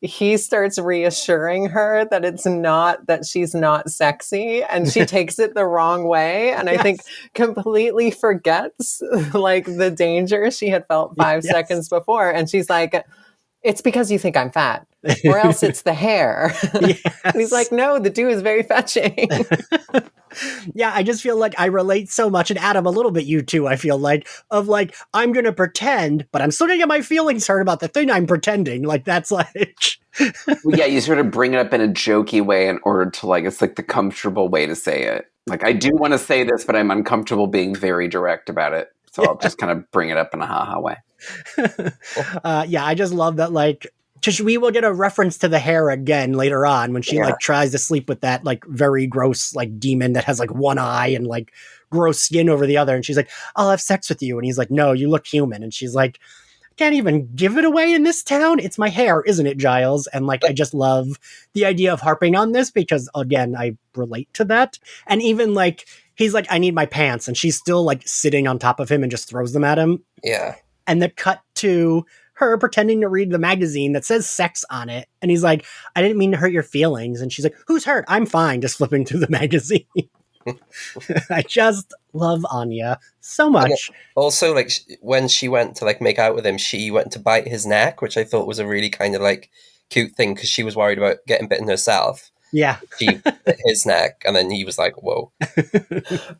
Speaker 4: he starts reassuring her that it's not, that she's not sexy, and she takes it the wrong way. And I think completely forgets like the danger she had felt 5 seconds before. And she's like, it's because you think I'm fat, or else it's the hair. And he's like, no, the dude is very fetching.
Speaker 1: Yeah, I just feel like I relate so much, and Adam, a little bit you too, I feel like, of like, I'm going to pretend, but I'm still going to get my feelings hurt about the thing I'm pretending. Like, that's like...
Speaker 2: Well, yeah, you sort of bring it up in a jokey way in order to like, it's like the comfortable way to say it. Like, I do want to say this, but I'm uncomfortable being very direct about it. So I'll just kind of bring it up in a ha-ha way.
Speaker 1: I just love that, like, we will get a reference to the hair again later on when she like tries to sleep with that like very gross like demon that has like one eye and like gross skin over the other, and she's like, I'll have sex with you, and he's like, no, you look human, and she's like, I can't even give it away in this town. It's my hair, isn't it, Giles? And like, I just love the idea of harping on this because again, I relate to that. And even like, he's like, I need my pants, and she's still like sitting on top of him and just throws them at him.
Speaker 3: Yeah.
Speaker 1: And the cut to her pretending to read the magazine that says sex on it. And he's like, I didn't mean to hurt your feelings. And she's like, who's hurt? I'm fine. Just flipping through the magazine. I just love Anya so much.
Speaker 3: Also, like when she went to like make out with him, she went to bite his neck, which I thought was a really kind of like cute thing because she was worried about getting bitten herself.
Speaker 1: Yeah.
Speaker 3: She bit his neck, and then he was like, whoa.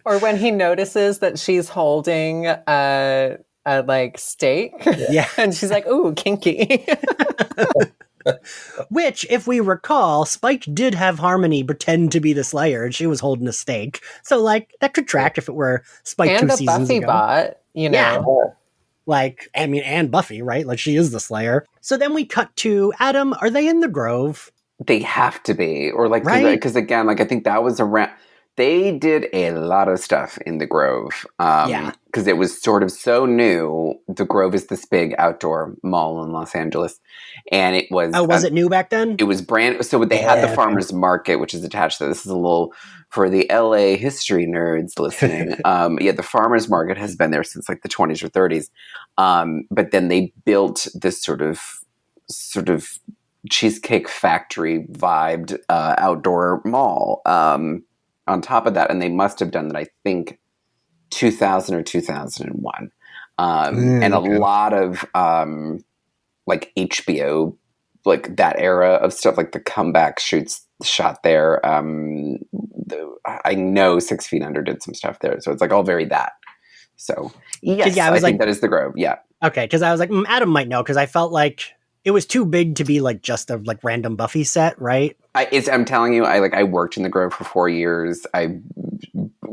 Speaker 4: Or when he notices that she's holding a like steak.
Speaker 1: Yeah.
Speaker 4: And she's like, ooh, kinky.
Speaker 1: Which, if we recall, Spike did have Harmony pretend to be the Slayer, and she was holding a steak. So, like, that could track if it were Spike
Speaker 4: and
Speaker 1: 2
Speaker 4: the
Speaker 1: seasons
Speaker 4: Buffy
Speaker 1: ago.
Speaker 4: bot, you know.
Speaker 1: Yeah. Like, I mean, and Buffy, right? Like, she is the Slayer. So then we cut to Adam. Are they in the Grove?
Speaker 2: They have to be. Or like,
Speaker 1: Right?
Speaker 2: because again, like, I think that was around... They did a lot of stuff in the Grove. Because it was sort of so new. The Grove is this big outdoor mall in Los Angeles. And it was...
Speaker 1: Oh, was it new back then?
Speaker 2: It was brand... So they had the farmer's market, which is attached to this. This is a little... For the LA history nerds listening, the farmer's market has been there since like the 20s or 30s. But then they built this sort of Cheesecake Factory vibed outdoor mall on top of that. And they must have done that, I think, 2000 or 2001. And a lot of like HBO like that era of stuff, like the comeback shot there. I know 6 Feet Under did some stuff there, so it's like all very that. So yes, I think that is the Grove. Yeah.
Speaker 1: Okay, because I was like, Adam might know, because I felt like it was too big to be like just a like random Buffy set, right?
Speaker 2: I'm telling you, I worked in the Grove for 4 years. I've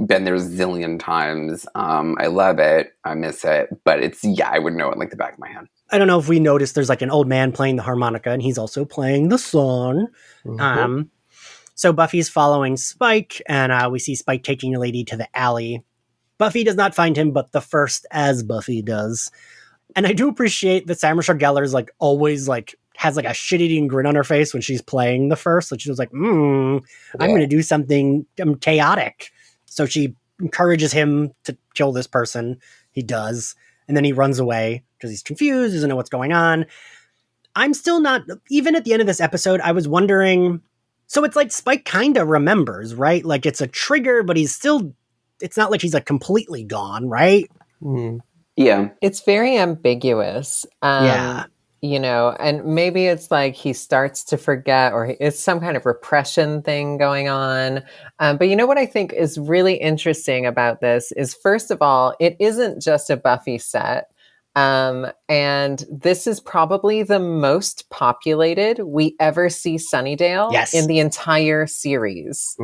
Speaker 2: been there a zillion times. I love it. I miss it, but I would know it like the back of my hand.
Speaker 1: I don't know if we noticed there's like an old man playing the harmonica, and he's also playing the song. Mm-hmm. So Buffy's following Spike, and we see Spike taking a lady to the alley. Buffy does not find him, but the first as Buffy does. And I do appreciate that Sarah Michelle Gellar's like always like has like a shit-eating grin on her face when she's playing the first. Like she was like, I'm going to do something chaotic. So she encourages him to kill this person. He does. And then he runs away because he's confused, doesn't know what's going on. I'm still not, even at the end of this episode, I was wondering, so it's like Spike kind of remembers, right? Like it's a trigger, but he's still, it's not like he's like completely gone, right?
Speaker 2: Yeah.
Speaker 4: It's very ambiguous.
Speaker 1: Yeah.
Speaker 4: You know, and maybe it's like he starts to forget, or it's some kind of repression thing going on. But you know what I think is really interesting about this is, first of all, it isn't just a Buffy set. And this is probably the most populated we ever see Sunnydale in the entire series.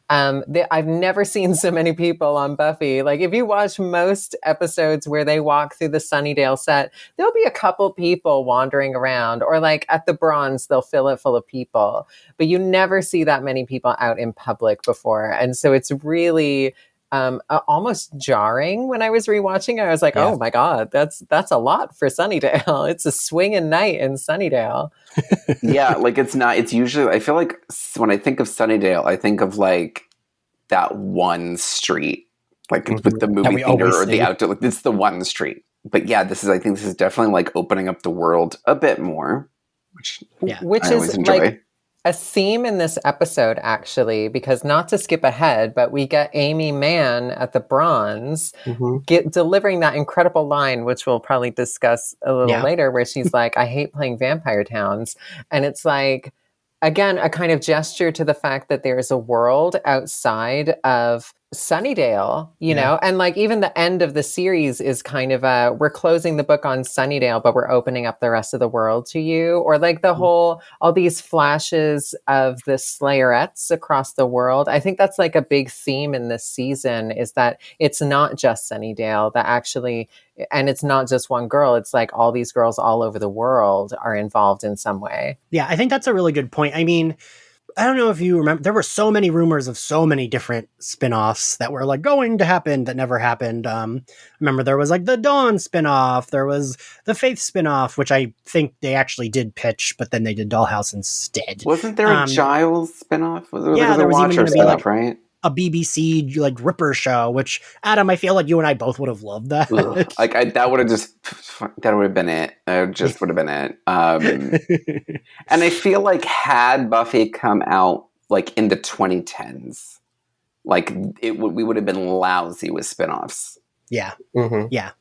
Speaker 4: I've never seen so many people on Buffy. Like if you watch most episodes where they walk through the Sunnydale set, there'll be a couple people wandering around, or like at the Bronze, they'll fill it full of people, but you never see that many people out in public before. And so it's really almost jarring when I was rewatching it. I was like, oh my God, that's a lot for Sunnydale. It's a swinging night in Sunnydale.
Speaker 2: Yeah, like it's usually, I feel like when I think of Sunnydale, I think of like that one street, like with the movie theater or the outdoor, like it's the one street. But yeah, I think this is definitely like opening up the world a bit more, which I always enjoy.
Speaker 4: Like a theme in this episode, actually, because not to skip ahead, but we get Aimee Mann at the Bronze delivering that incredible line, which we'll probably discuss a little later, where she's like, I hate playing Vampire Towns. And it's like, again, a kind of gesture to the fact that there is a world outside of Sunnydale, you know, and like even the end of the series is kind of we're closing the book on Sunnydale, but we're opening up the rest of the world to you, or like the whole, all these flashes of the Slayerettes across the world. I think that's like a big theme in this season, is that it's not just Sunnydale, that actually, and it's not just one girl, it's like all these girls all over the world are involved in some way.
Speaker 1: Yeah, I think that's a really good point. I mean, I don't know if you remember, there were so many rumors of so many different spin-offs that were like going to happen that never happened. Remember there was like the Dawn spin-off, there was the Faith spin-off, which I think they actually did pitch, but then they did Dollhouse instead.
Speaker 2: Wasn't there a Giles spin-off?
Speaker 1: There was even going to be like right? A BBC like Ripper show, which Adam, I feel like you and I both would have loved that.
Speaker 2: Like that would have been it. It just would have been it. And I feel like had Buffy come out like in the 2010s, like we would have been lousy with spinoffs.
Speaker 1: Yeah, yeah.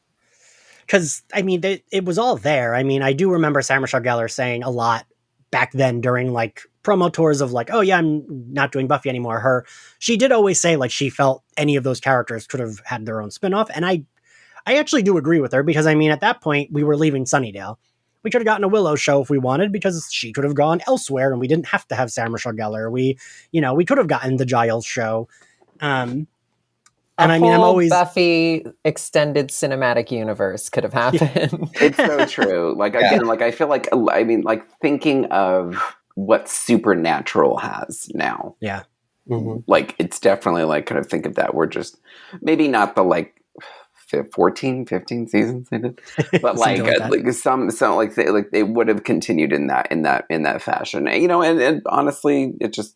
Speaker 1: Because I mean, it was all there. I mean, I do remember Sarah Michelle Gellar saying a lot back then during like promo tours of like, oh yeah, I'm not doing Buffy anymore. She did always say like she felt any of those characters could have had their own spinoff. And I actually do agree with her, because I mean, at that point we were leaving Sunnydale. We could have gotten a Willow show if we wanted, because she could have gone elsewhere and we didn't have to have Sarah Michelle Gellar. We could have gotten the Giles show. And I mean, I'm always
Speaker 4: Buffy extended cinematic universe could have happened.
Speaker 2: It's so true. Like again, like I feel like, I mean, like thinking of what Supernatural has now.
Speaker 1: Yeah.
Speaker 2: Like it's definitely like kind of think of that. We're just maybe not the like 14, 15 seasons they did, but like some like they would have continued in that fashion, you know. And honestly, it just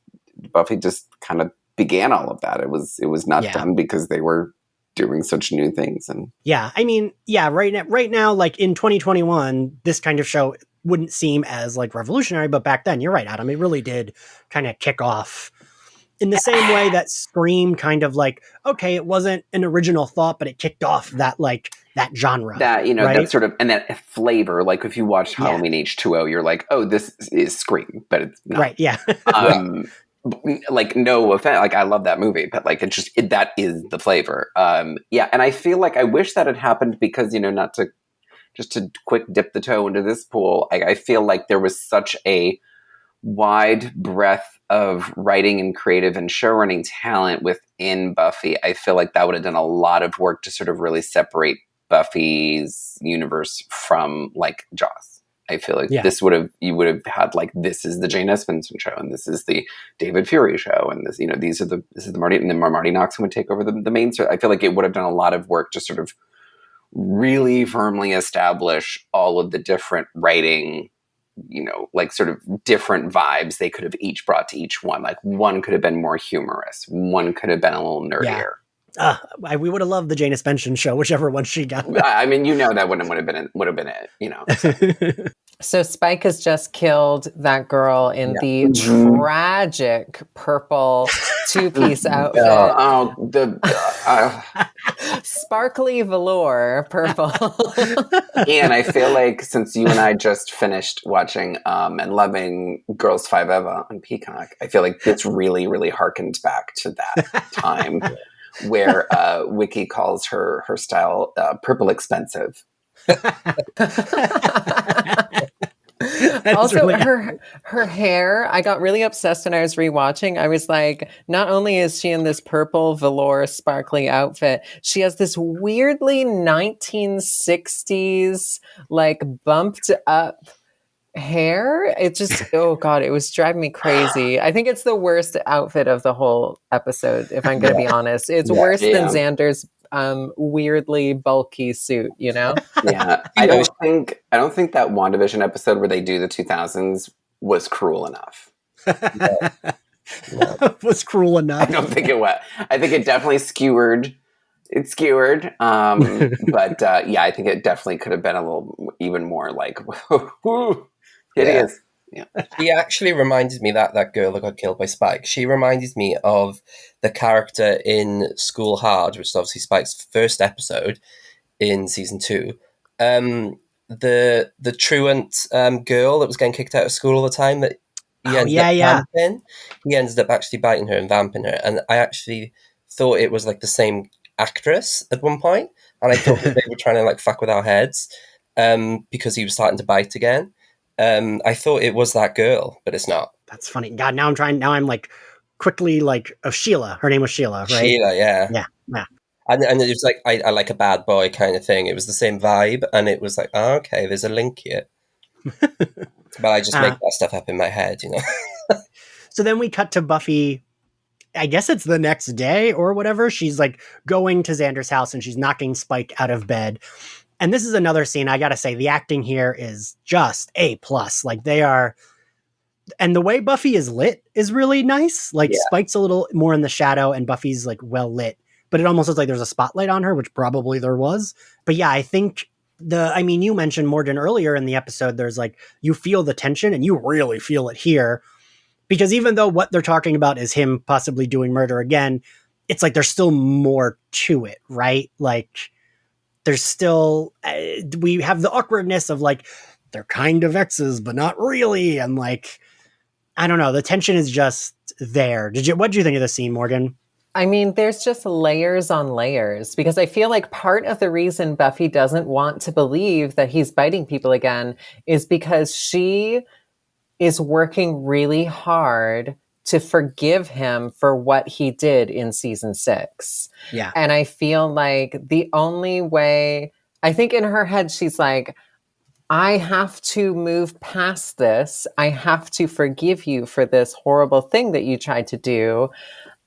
Speaker 2: Buffy just kind of began all of that. It was not done because they were doing such new things. And
Speaker 1: I mean, right now, like in 2021, this kind of show wouldn't seem as like revolutionary, but back then, you're right, Adam, it really did kind of kick off in the same way that Scream kind of like, okay, it wasn't an original thought, but it kicked off that like that genre.
Speaker 2: That,
Speaker 1: right?
Speaker 2: that sort of, and that flavor, like if you watch Halloween H2O, you're like, oh, this is Scream, but it's not.
Speaker 1: Right, yeah.
Speaker 2: Like, no offense, like I love that movie, but like it's just, that is the flavor. And I feel like I wish that had happened because, not to, just to quick dip the toe into this pool, I feel like there was such a wide breadth of writing and creative and showrunning talent within Buffy. I feel like that would have done a lot of work to sort of really separate Buffy's universe from like Jaws. I feel like you would have had like, this is the Jane Espenson show, and this is the David Fury show, and this, this is the Marty, and then Marty Noxon would take over the main. So I feel like it would have done a lot of work to sort of really firmly establish all of the different writing, like sort of different vibes they could have each brought to each one. Like one could have bbeen more humorous. One could have been a little nerdier.
Speaker 1: We would have loved the Jane Espenson show, whichever one she got.
Speaker 2: I mean, that would have been it,
Speaker 4: So Spike has just killed that girl in the tragic purple two-piece outfit. Sparkly velour purple.
Speaker 2: And I feel like since you and I just finished watching and loving Girls Five Eva on Peacock, I feel like this really, really harkens back to that time where Wiki calls her style purple expensive.
Speaker 4: Also, really her hair, I got really obsessed when I was rewatching. I was like, not only is she in this purple velour sparkly outfit, she has this weirdly 1960s like bumped up hair. It just, oh God, it was driving me crazy. I think it's the worst outfit of the whole episode, if I'm going to be honest. It's worse than Xander's weirdly bulky suit,
Speaker 2: Yeah. I don't think that WandaVision episode where they do the 2000s was cruel enough.
Speaker 1: Was cruel enough.
Speaker 2: I don't think it was. I think it definitely skewered. It skewered. But I think it definitely could have been a little even more like hideous. Yeah.
Speaker 3: She actually reminded me that girl that got killed by Spike. She reminded me of the character in School Hard, which is obviously Spike's first episode in season 2. The truant girl that was getting kicked out of school all the time that he ended up vamping. He ended up actually biting her and vamping her, and I actually thought it was like the same actress at one point, and I thought that they were trying to like fuck with our heads because he was starting to bite again. I thought it was that girl, but it's not.
Speaker 1: That's funny. God, now I'm like quickly like Sheila. Her name was Sheila, right?
Speaker 3: Sheila, yeah. And it was like I like a bad boy kind of thing. It was the same vibe, and it was like, oh, okay, there's a link here. But I just make that stuff up in my head,
Speaker 1: So then we cut to Buffy. I guess it's the next day or whatever. She's like going to Xander's house and she's knocking Spike out of bed. And this is another scene, I gotta say, the acting here is just A+. Like they are, and the way Buffy is lit is really nice. Like Spike's a little more in the shadow and Buffy's like well lit, but it almost looks like there's a spotlight on her, which probably there was. But yeah, I think you mentioned Morgan earlier in the episode, there's like, you feel the tension and you really feel it here. Because even though what they're talking about is him possibly doing murder again, it's like there's still more to it, right? Like, there's still, we have the awkwardness of like, they're kind of exes, but not really. And like, I don't know, the tension is just there. What did you think of the scene, Morgan?
Speaker 4: I mean, there's just layers on layers, because I feel like part of the reason Buffy doesn't want to believe that he's biting people again is because she is working really hard to forgive him for what he did in season 6.
Speaker 1: Yeah.
Speaker 4: And I feel like the only way, I think in her head, she's like, I have to move past this. I have to forgive you for this horrible thing that you tried to do.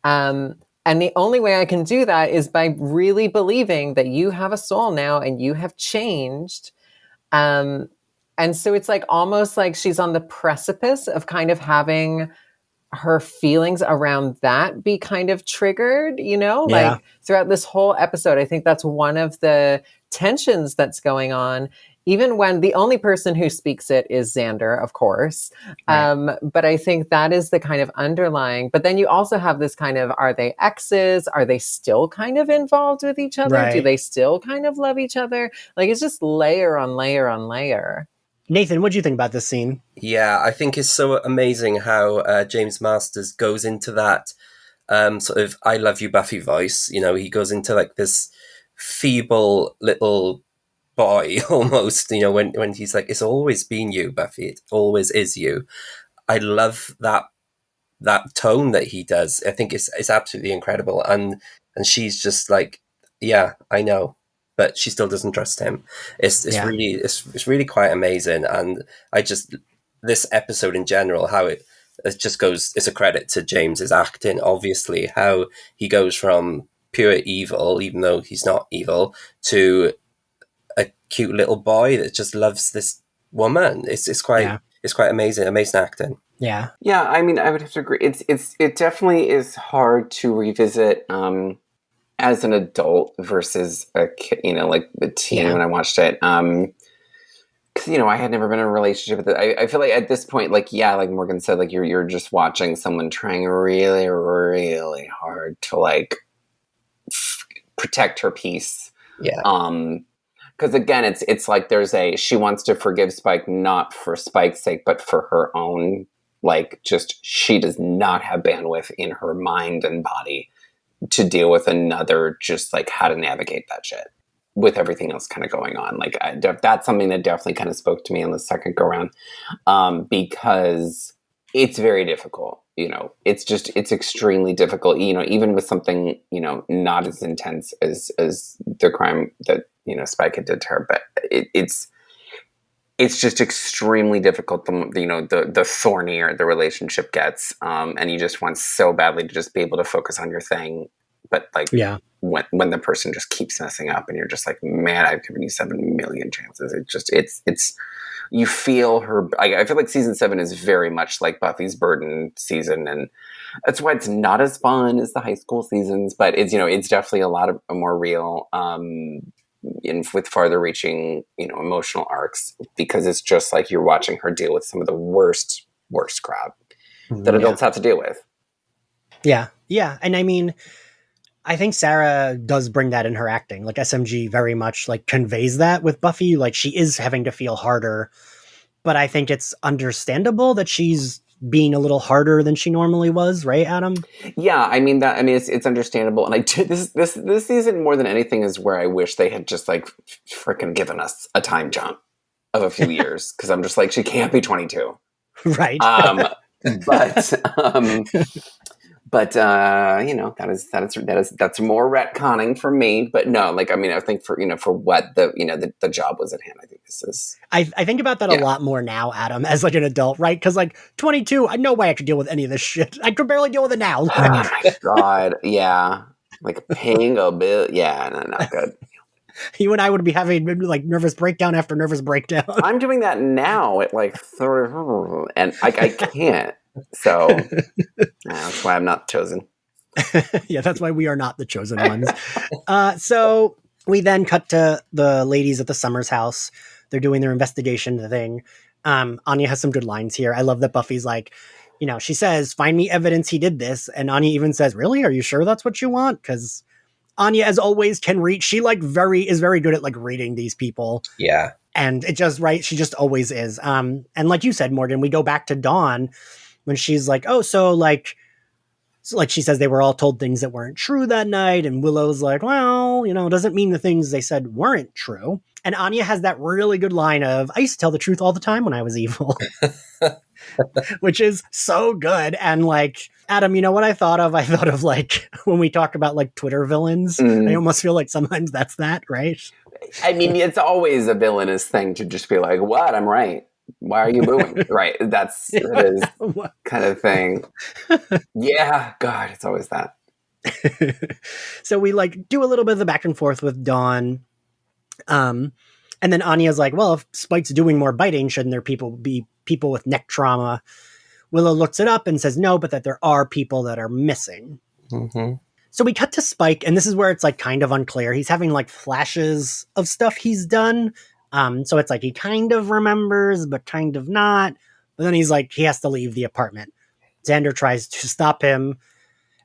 Speaker 4: And the only way I can do that is by really believing that you have a soul now and you have changed. And so it's like almost like she's on the precipice of kind of having her feelings around that be kind of triggered, like throughout this whole episode. I think that's one of the tensions that's going on, even when the only person who speaks it is Xander, of course.
Speaker 1: Right.
Speaker 4: But I think that is the kind of underlying, but then you also have this kind of, are they exes? Are they still kind of involved with each other?
Speaker 1: Right.
Speaker 4: Do they still kind of love each other? Like, it's just layer on layer on layer.
Speaker 1: Nathan, what do you think about this scene?
Speaker 3: Yeah, I think it's so amazing how James Masters goes into that sort of "I love you, Buffy" voice. You know, he goes into like this feeble little boy almost. You know, when he's like, "It's always been you, Buffy. It always is you." I love that tone that he does. I think it's absolutely incredible. And she's just like, "Yeah, I know," but she still doesn't trust him. It's really quite amazing. And I just, this episode in general, how it just goes, it's a credit to James's acting, obviously, how he goes from pure evil, even though he's not evil, to a cute little boy that just loves this woman. It's quite amazing acting.
Speaker 1: Yeah.
Speaker 2: Yeah, I mean, I would have to agree. It definitely is hard to revisit as an adult versus a kid, you know, like the teen when I watched it. Because, you know, I had never been in a relationship with it. I feel like at this point, like, yeah, like Morgan said, like you're just watching someone trying really, really hard to like protect her peace.
Speaker 3: Yeah.
Speaker 2: Because again, it's like she wants to forgive Spike not for Spike's sake, but for her own. Like, just, she does not have bandwidth in her mind and body to deal with another, just like how to navigate that shit with everything else kind of going on. Like, that's something that definitely kind of spoke to me on the second go round, because it's very difficult. You know, it's extremely difficult, you know, even with something, you know, not as intense as the crime that, you know, Spike had did to her, but it's just extremely difficult, the thornier the relationship gets. And you just want so badly to just be able to focus on your thing. But like, when the person just keeps messing up and you're just like, man, I've given you 7 million chances. It's you feel her. I feel like season 7 is very much like Buffy's burden season. And that's why it's not as fun as the high school seasons, but it's, you know, it's definitely a lot of more real, with farther reaching, you know, emotional arcs, because it's just like you're watching her deal with some of the worst crap that adults have to deal with.
Speaker 1: Yeah. And I mean, I think Sarah does bring that in her acting. Like, SMG very much like conveys that with Buffy. Like, she is having to feel harder, but I think it's understandable that she's being a little harder than she normally was, right, Adam?
Speaker 2: Yeah, I mean it's understandable, and this season more than anything is where I wish they had just like freaking given us a time jump of a few years, because I'm just like, she can't be 22,
Speaker 1: right?
Speaker 2: But you know, that's more retconning for me. But no, like, I mean, I think for what the job was at hand, I think this is.
Speaker 1: I think about that a lot more now, Adam, as like an adult, right? Because like 22, no way I could deal with any of this shit. I could barely deal with it now.
Speaker 2: Oh my god, yeah, like paying a bill, yeah, no, not good.
Speaker 1: You and I would be having like nervous breakdown after nervous breakdown.
Speaker 2: I'm doing that now at like 30, and I can't. So that's why I'm not chosen.
Speaker 1: Yeah, that's why we are not the chosen ones. So we then cut to the ladies at the Summers house. They're doing their investigation thing. Anya has some good lines here. I love that Buffy's like, you know, she says, "Find me evidence he did this." And Anya even says, "Really? Are you sure that's what you want?" Because Anya, as always, can read. She like is very good at like reading these people.
Speaker 3: Yeah.
Speaker 1: And it just, right. She just always is. And like you said, Morgan, we go back to Dawn when she's like, oh, so like she says they were all told things that weren't true that night. And Willow's like, well, you know, doesn't mean the things they said weren't true. And Anya has that really good line of, "I used to tell the truth all the time when I was evil," which is so good. And like, Adam, you know what I thought of? I thought of like when we talk about like Twitter villains, I almost feel like sometimes that's that, right?
Speaker 2: I mean, it's always a villainous thing to just be like, what? I'm right. Why are you booing? Right. That is kind of thing. Yeah. God, it's always that.
Speaker 1: So we like do a little bit of the back and forth with Dawn. And then Anya's like, well, if Spike's doing more biting, shouldn't there be people with neck trauma? Willow looks it up and says no, but that there are people that are missing.
Speaker 3: Mm-hmm.
Speaker 1: So we cut to Spike, and this is where it's like kind of unclear. He's having like flashes of stuff he's done, So it's like he kind of remembers, but kind of not. But then he's like, he has to leave the apartment. Xander tries to stop him,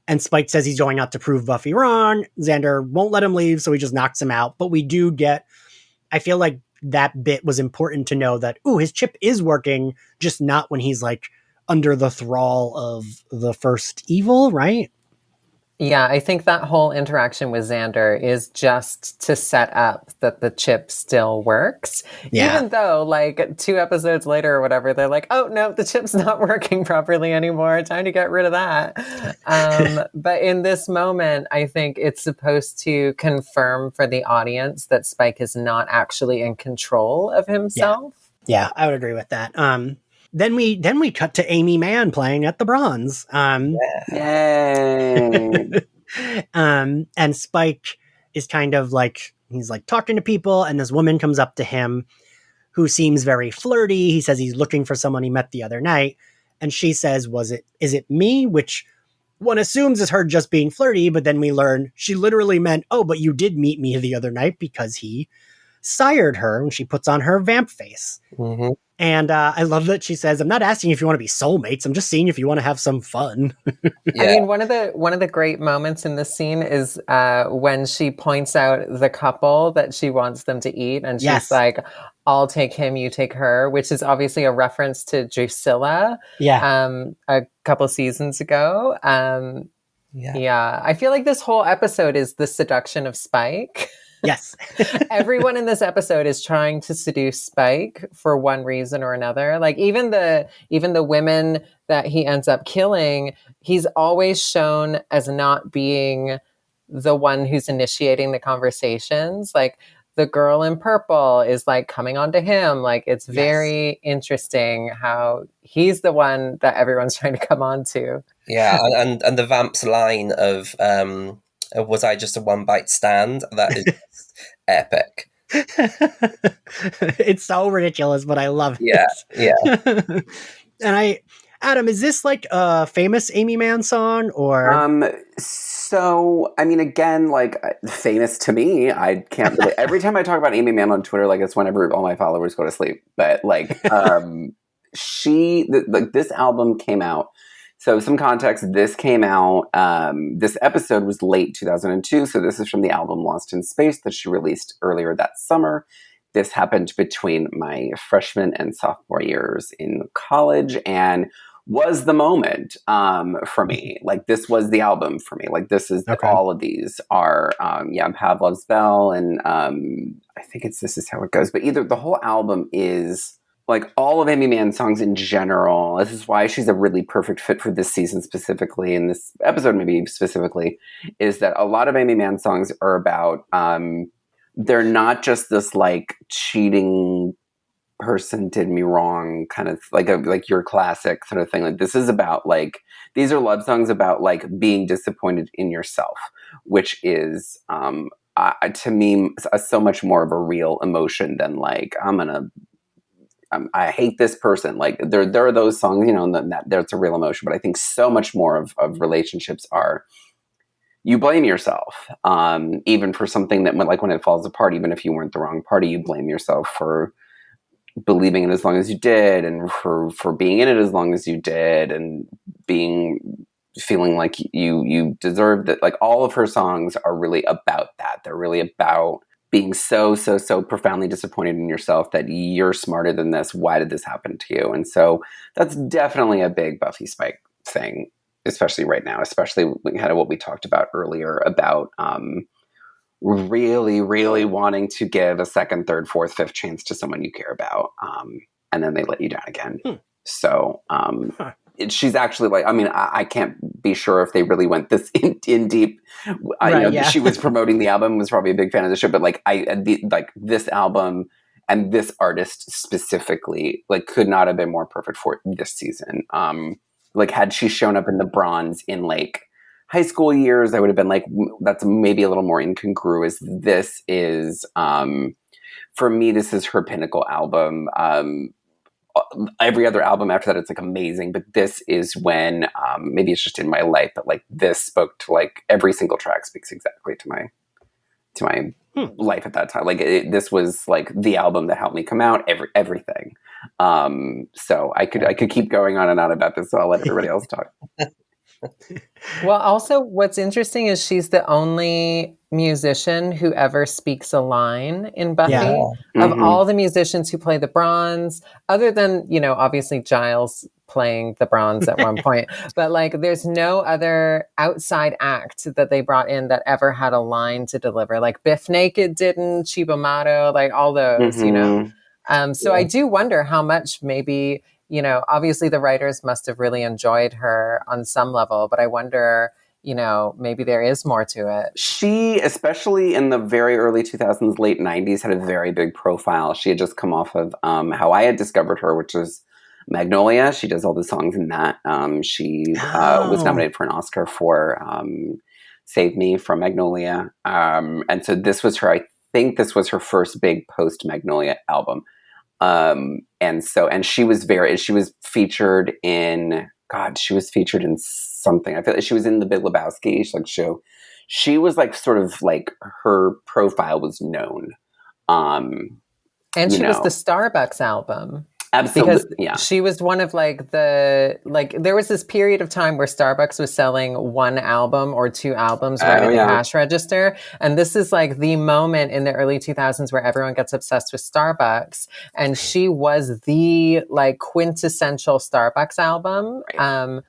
Speaker 1: and Spike says he's going out to prove Buffy wrong. Xander won't let him leave, so he just knocks him out. But we do get, I feel like that bit was important to know that, ooh, his chip is working, just not when he's like under the thrall of the first evil, right?
Speaker 4: Yeah, I think that whole interaction with Xander is just to set up that the chip still works.
Speaker 1: Yeah.
Speaker 4: Even though, like, 2 episodes later or whatever, they're like, oh, no, the chip's not working properly anymore. Time to get rid of that. But in this moment, I think it's supposed to confirm for the audience that Spike is not actually in control of himself.
Speaker 1: Yeah, I would agree with that. Then we cut to Aimee Mann playing at the Bronze.
Speaker 2: Yay.
Speaker 1: And Spike is kind of like, he's like talking to people, and this woman comes up to him who seems very flirty. He says he's looking for someone he met the other night, and she says, is it me? Which one assumes is her just being flirty, but then we learn she literally meant, oh, but you did meet me the other night because he sired her, and she puts on her vamp face.
Speaker 3: Mm-hmm.
Speaker 1: And I love that she says, I'm not asking if you want to be soulmates. I'm just seeing if you want to have some fun.
Speaker 3: Yeah.
Speaker 4: I mean, one of the great moments in this scene is when she points out the couple that she wants them to eat. And she's like, I'll take him, you take her, which is obviously a reference to Drusilla a couple seasons ago. Yeah. I feel like this whole episode is the seduction of Spike.
Speaker 1: Yes.
Speaker 4: Everyone in this episode is trying to seduce Spike for one reason or another. Like even the women that he ends up killing, he's always shown as not being the one who's initiating the conversations. Like the girl in purple is like coming onto him. Like it's very interesting how he's the one that everyone's trying to come on to.
Speaker 3: Yeah, and the vamp's line of was I just a one bite stand? That is epic.
Speaker 1: It's so ridiculous, but I love
Speaker 3: it. Yeah.
Speaker 1: And Adam, is this like a famous Aimee Mann song or?
Speaker 2: So, I mean, again, like famous to me, I can't really, every time I talk about Aimee Mann on Twitter, like it's whenever all my followers go to sleep. But like, this album came out. So some context, this came out, this episode was late 2002. So this is from the album Lost in Space that she released earlier that summer. This happened between my freshman and sophomore years in college and was the moment for me. Like this was the album for me. Like this is, all of these are, Pavlov's Bell and I think it's This Is How It Goes. But either the whole album is like all of Aimee Mann's songs in general. This is why she's a really perfect fit for this season specifically, and this episode maybe specifically, is that a lot of Aimee Mann songs are about, they're not just this like cheating person did me wrong kind of like your classic sort of thing. Like this is about like, these are love songs about like being disappointed in yourself, which is to me so much more of a real emotion than like I hate this person. Like there are those songs, you know, that there's a real emotion, but I think so much more of relationships are, you blame yourself, even for something that when it falls apart, even if you weren't the wrong party, you blame yourself for believing it as long as you did, and for being in it as long as you did, and feeling like you deserved it. Like all of her songs are really about that. They're really about being so profoundly disappointed in yourself that you're smarter than this. Why did this happen to you? And so that's definitely a big Buffy Spike thing, especially right now, especially kind of what we talked about earlier about really, really wanting to give a second, third, fourth, fifth chance to someone you care about. And then they let you down again. So she's actually like, I mean, I can't be sure if they really went this in deep. She was promoting the album, was probably a big fan of the show, but like this album and this artist specifically, like could not have been more perfect for this season. Like had she shown up in the Bronze in like high school years, I would have been like, that's maybe a little more incongruous. This is, for me, this is her pinnacle album. Every other album after that, it's like amazing, but this is when, maybe it's just in my life, but like this spoke to like every single track speaks exactly to life at that time. Like this was like the album that helped me come out, everything. So I could keep going on and on about this, so I'll let everybody else talk.
Speaker 4: Well, also what's interesting is she's the only musician who ever speaks a line in Buffy.
Speaker 1: Yeah.
Speaker 4: Of all the musicians who play the bronze, other than, obviously Giles playing the bronze at one point, but like there's no other outside act that they brought in that ever had a line to deliver. Like Biff Naked didn't, Chibamato, like all those, So I do wonder how much maybe, obviously the writers must have really enjoyed her on some level, but I wonder, maybe there is more to it.
Speaker 2: She, especially in the very early 2000s, late 90s, had a very big profile. She had just come off of How I Had Discovered Her, which was Magnolia. She does all the songs in that. She was nominated for an Oscar for Save Me from Magnolia. And so this was I think this was her first big post-Magnolia album. And she was featured in, something. I feel like she was in The Big Lebowski show. She was like sort of like her profile was known.
Speaker 4: And she was the Starbucks album.
Speaker 2: Absolutely.
Speaker 4: Because she was one of there was this period of time where Starbucks was selling one album or two albums right at the cash register. And this is like the moment in the early 2000s where everyone gets obsessed with Starbucks. And she was the like quintessential Starbucks album. Right.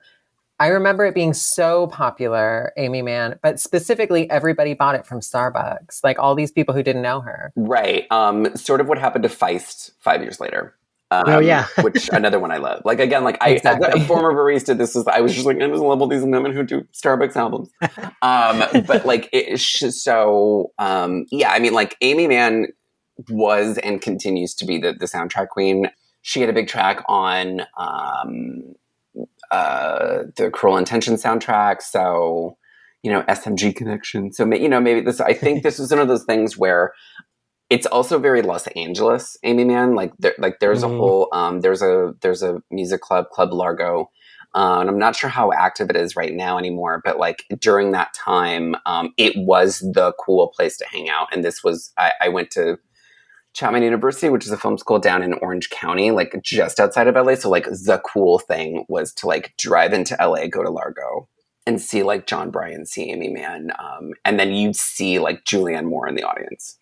Speaker 4: I remember it being so popular, Aimee Mann, but specifically everybody bought it from Starbucks. Like all these people who didn't know her.
Speaker 2: Right. Sort of what happened to Feist 5 years later. Which another one I love. Like again, like exactly. As a former barista, I was just like, I just love all these women who do Starbucks albums. But like, I mean, like Aimee Mann was and continues to be the soundtrack queen. She had a big track on the Cruel Intentions soundtrack. So, SMG Connection. So, maybe this. I think this is one of those things where. It's also very Los Angeles, Aimee Mann. There's a whole there's a music club, Club Largo, and I'm not sure how active it is right now anymore. But like during that time, it was the cool place to hang out. And this was I went to Chapman University, which is a film school down in Orange County, like just outside of LA. So like the cool thing was to like drive into LA, go to Largo, and see like John Bryan, see Aimee Mann, and then you'd see like Julianne Moore in the audience.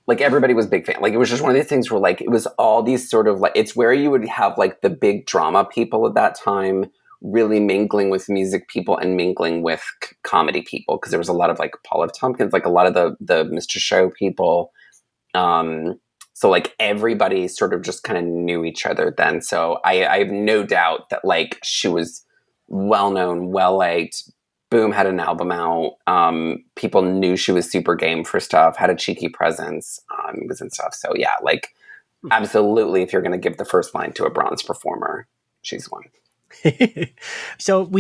Speaker 2: Like everybody was big fan. Like it was just one of these things where like it was all these sort of like it's where you would have like the big drama people at that time really mingling with music people and mingling with comedy people because there was a lot of like Paul F. Tompkins, like a lot of the Mr. Show people. So like everybody sort of just kind of knew each other then. So I have no doubt that like she was well known, well liked. Boom had an album out. People knew she was super game for stuff, had a cheeky presence, was in stuff. So yeah, like absolutely, if you're going to give the first line to a bronze performer, she's one.
Speaker 1: So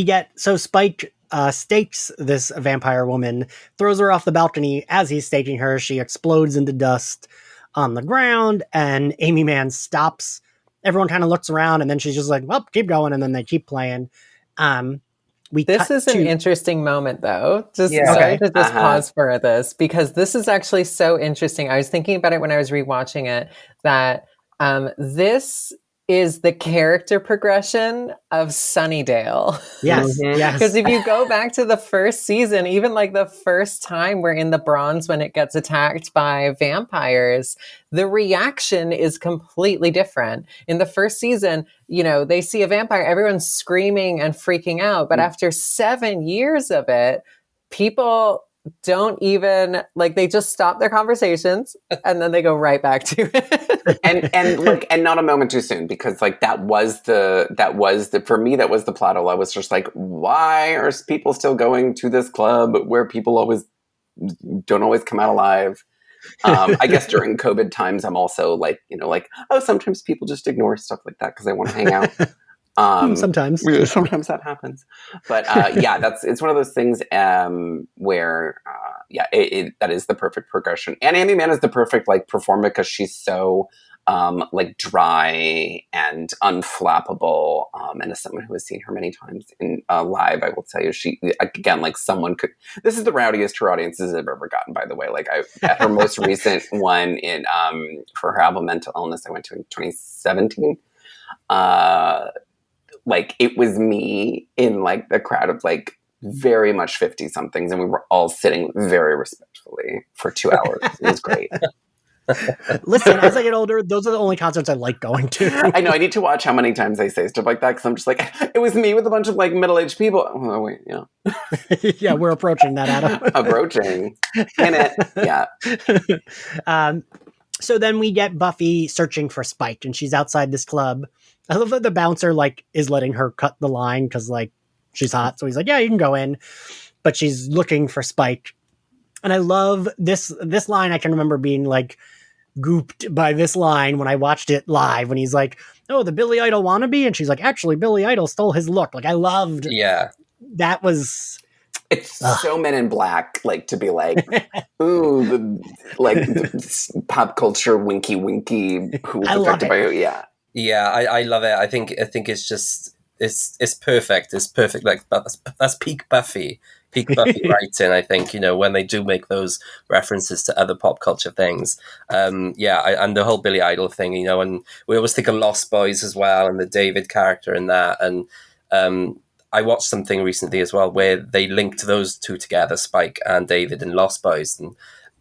Speaker 1: Spike stakes this vampire woman, throws her off the balcony. As he's staking her, she explodes into dust on the ground, and Aimee Mann stops. Everyone kind of looks around, and then she's just like, well, keep going, and then they keep playing.
Speaker 4: This is an interesting moment, though. Sorry to just pause for this, because this is actually so interesting. I was thinking about it when I was rewatching it, that this is the character progression of Sunnydale.
Speaker 1: Yes, yes.
Speaker 4: Because if you go back to the first season, even like the first time we're in the Bronze when it gets attacked by vampires, the reaction is completely different. In the first season, they see a vampire, everyone's screaming and freaking out. But after 7 years of it, people don't even they just stop their conversations and then they go right back to it.
Speaker 2: and not a moment too soon, because like that was the for me that was the plot hole. I was just like, why are people still going to this club where people don't always come out alive? I guess during COVID times, I'm also like, sometimes people just ignore stuff like that because they want to hang out.
Speaker 1: Sometimes
Speaker 2: that happens, but it's one of those things where that is the perfect progression, and Aimee Mann is the perfect like performer because she's so like dry and unflappable. And as someone who has seen her many times in live, I will tell you, she, again, like someone could, this is the rowdiest her audiences have ever gotten, by the way. Like at her most recent one in, for her album Mental Illness, I went to in 2017. Like it was me in like the crowd of like very much 50 somethings. And we were all sitting very respectfully for 2 hours. It was great.
Speaker 1: Listen, as I get older, those are the only concerts I like going to.
Speaker 2: I know. I need to watch how many times I say stuff like that because I'm just like, it was me with a bunch of like middle-aged people. Oh, wait, yeah.
Speaker 1: Yeah, we're approaching that, Adam.
Speaker 2: Approaching. In it. Yeah.
Speaker 1: So then we get Buffy searching for Spike, and she's outside this club. I love that the bouncer like is letting her cut the line because like she's hot. So he's like, yeah, you can go in. But she's looking for Spike. And I love this line. I can remember being like gooped by this line when I watched it live when he's like, oh, the Billy Idol wannabe. And she's like, actually, Billy Idol stole his look. Like I loved that was...
Speaker 2: It's so Men in Black, like to be like, ooh, the pop culture winky who was affected by you. Yeah.
Speaker 3: Yeah, I love it. I think it's just it's perfect. It's perfect. Like that's peak Buffy. Peak Buffy writing, I think, you know, when they do make those references to other pop culture things. And the whole Billy Idol thing, you know, and we always think of Lost Boys as well and the David character in that. And I watched something recently as well where they linked those two together, Spike and David in Lost Boys,